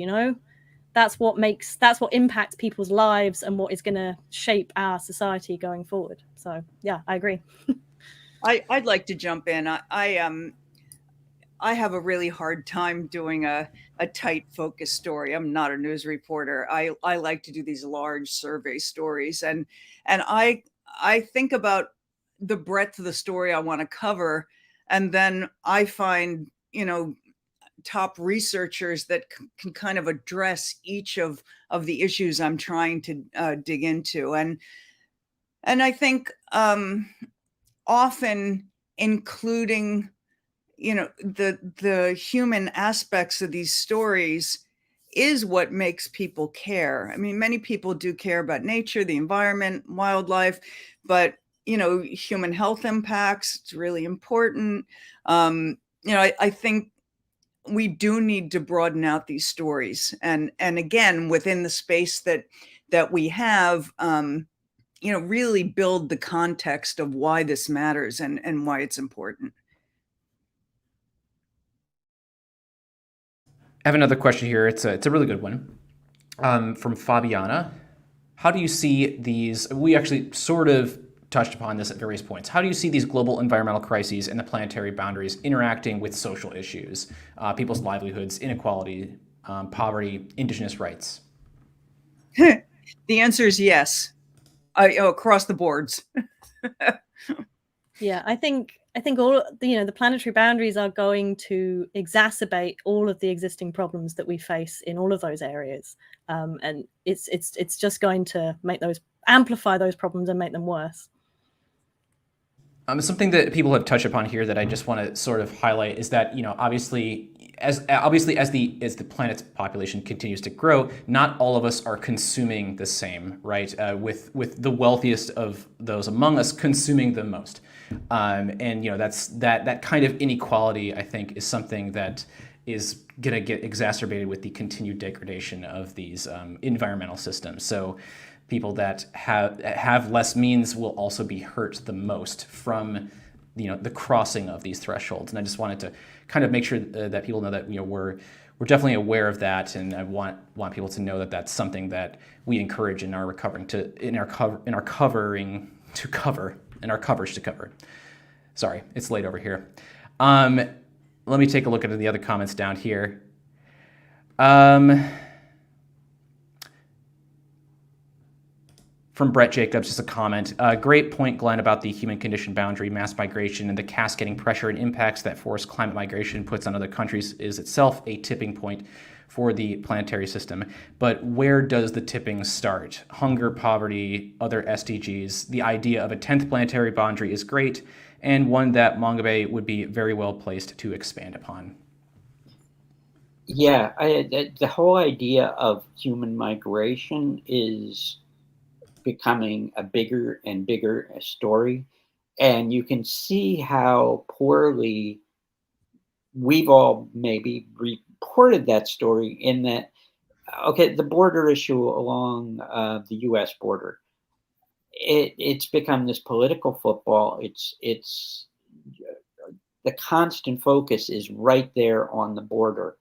That's what impacts people's lives and what is going to shape our society going forward. So yeah, I agree. I'd like to jump in. I have a really hard time doing a tight focus story. I'm not a news reporter. I like to do these large survey stories, and I think about the breadth of the story I want to cover, and then I find top researchers that can kind of address each of the issues I'm trying to dig into, and I think often including the human aspects of these stories is what makes people care. I mean, many people do care about nature, the environment, wildlife, but human health impacts, it's really important. I think we do need to broaden out these stories, and again, within the space that we have, really build the context of why this matters and why it's important. I have another question here. It's a really good one from Fabiana. How do you see these? We actually sort of touched upon this at various points. How do you see these global environmental crises and the planetary boundaries interacting with social issues, people's livelihoods, inequality, poverty, indigenous rights? The answer is yes, across the boards. Yeah, I think all the planetary boundaries are going to exacerbate all of the existing problems that we face in all of those areas, and it's just going to amplify those problems and make them worse. Something that people have touched upon here that I just want to sort of highlight is that obviously as the planet's population continues to grow, not all of us are consuming the same, right? With the wealthiest of those among us consuming the most, and that's that kind of inequality, I think, is something that is going to get exacerbated with the continued degradation of these environmental systems. So people that have less means will also be hurt the most from the crossing of these thresholds. And I just wanted to kind of make sure that people know that we're definitely aware of that, and I want people to know that that's something that we encourage in our coverage to cover. Sorry, it's late over here. Let me take a look at the other comments down here. From Brett Jacobs, just a comment. Great point, Glenn, about the human condition boundary, mass migration, and the cascading pressure and impacts that forced climate migration puts on other countries is itself a tipping point for the planetary system. But where does the tipping start? Hunger, poverty, other SDGs. The idea of a 10th planetary boundary is great, and one that Mongabay would be very well placed to expand upon. Yeah, the whole idea of human migration is becoming a bigger and bigger story. And you can see how poorly we've all maybe reported that story in that, okay, the border issue along the US border, it's become this political football. It's the constant focus is right there on the border,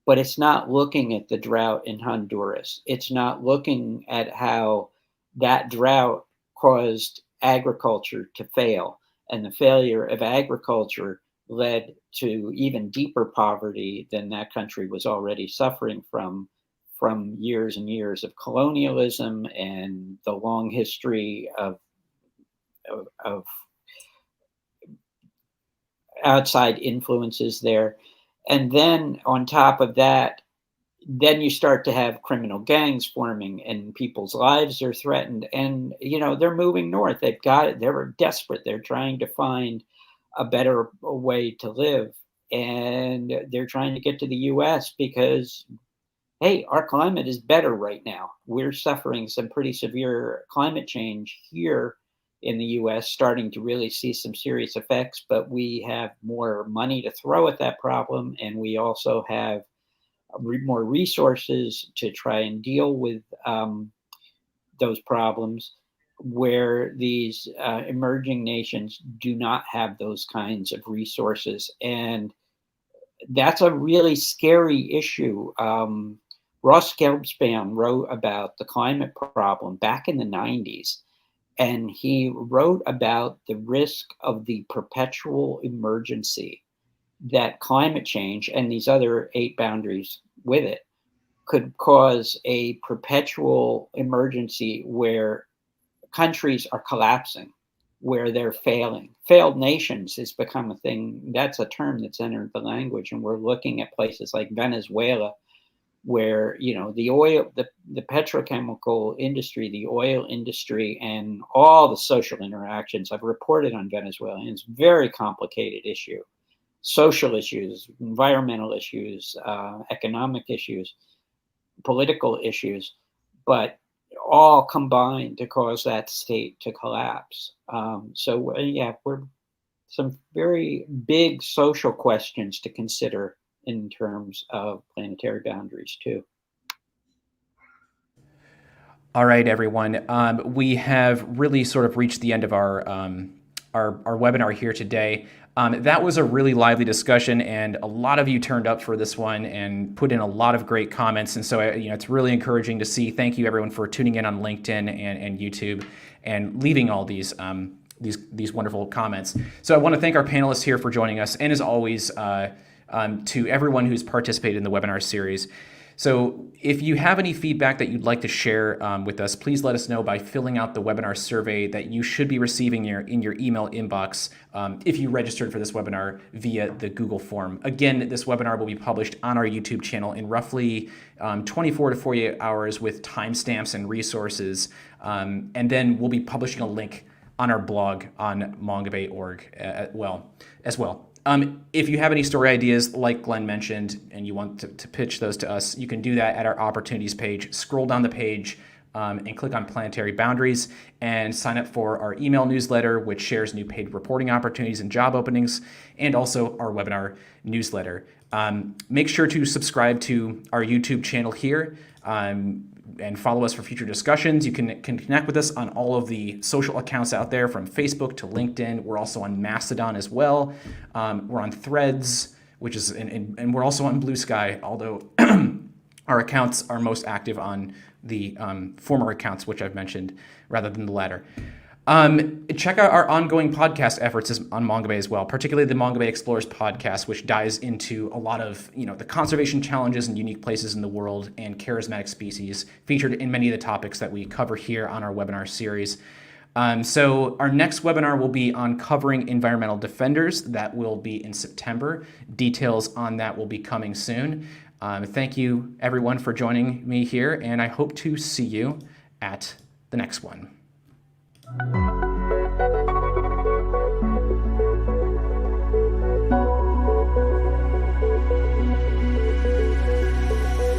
but it's not looking at the drought in Honduras. It's not looking at how that drought caused agriculture to fail, and the failure of agriculture led to even deeper poverty than that country was already suffering from years and years of colonialism and the long history of outside influences there. And then on top of that, then you start to have criminal gangs forming and people's lives are threatened. And, they're moving north. They've got it. They're desperate. They're trying to find a better way to live. And they're trying to get to the US because, hey, our climate is better right now. We're suffering some pretty severe climate change here in the US, starting to really see some serious effects, but we have more money to throw at that problem. And we also have more resources to try and deal with those problems, where these emerging nations do not have those kinds of resources. And that's a really scary issue. Ross Gelbspan wrote about the climate problem back in the 90s. And he wrote about the risk of the perpetual emergency that climate change and these other 8 boundaries with it could cause a perpetual emergency where countries are collapsing, where they're failing. Failed nations has become a thing. That's a term that's entered the language. And we're looking at places like Venezuela, where the oil, the petrochemical industry, the oil industry, and all the social interactions. I've reported on Venezuela, and it's a very complicated issue. Social issues, environmental issues, economic issues, political issues, but all combined to cause that state to collapse. We're some very big social questions to consider in terms of planetary boundaries too. All right, everyone. We have really sort of reached the end of our webinar here today. That was a really lively discussion, and a lot of you turned up for this one and put in a lot of great comments. And so, it's really encouraging to see. Thank you, everyone, for tuning in on LinkedIn and YouTube and leaving all these wonderful comments. So I want to thank our panelists here for joining us, and as always, to everyone who's participated in the webinar series. So if you have any feedback that you'd like to share with us, please let us know by filling out the webinar survey that you should be receiving in your email inbox if you registered for this webinar via the Google form. Again, this webinar will be published on our YouTube channel in roughly 24 to 48 hours with timestamps and resources. And then we'll be publishing a link on our blog on Mongabay.org as well. If you have any story ideas, like Glenn mentioned, and you want to pitch those to us, you can do that at our opportunities page. Scroll down the page and click on Planetary Boundaries and sign up for our email newsletter, which shares new paid reporting opportunities and job openings, and also our webinar newsletter. Make sure to subscribe to our YouTube channel here and follow us for future discussions. You can connect with us on all of the social accounts out there, from Facebook to LinkedIn. We're also on Mastodon as well. We're on Threads, which is, and we're also on Blue Sky, although our accounts are most active on the former accounts, which I've mentioned, rather than the latter. Check out our ongoing podcast efforts on Mongabay as well, particularly the Mongabay Explorers podcast, which dives into a lot of the conservation challenges and unique places in the world and charismatic species featured in many of the topics that we cover here on our webinar series. So our next webinar will be on covering environmental defenders. That will be in September. Details on that will be coming soon. Thank you, everyone, for joining me here, and I hope to see you at the next one.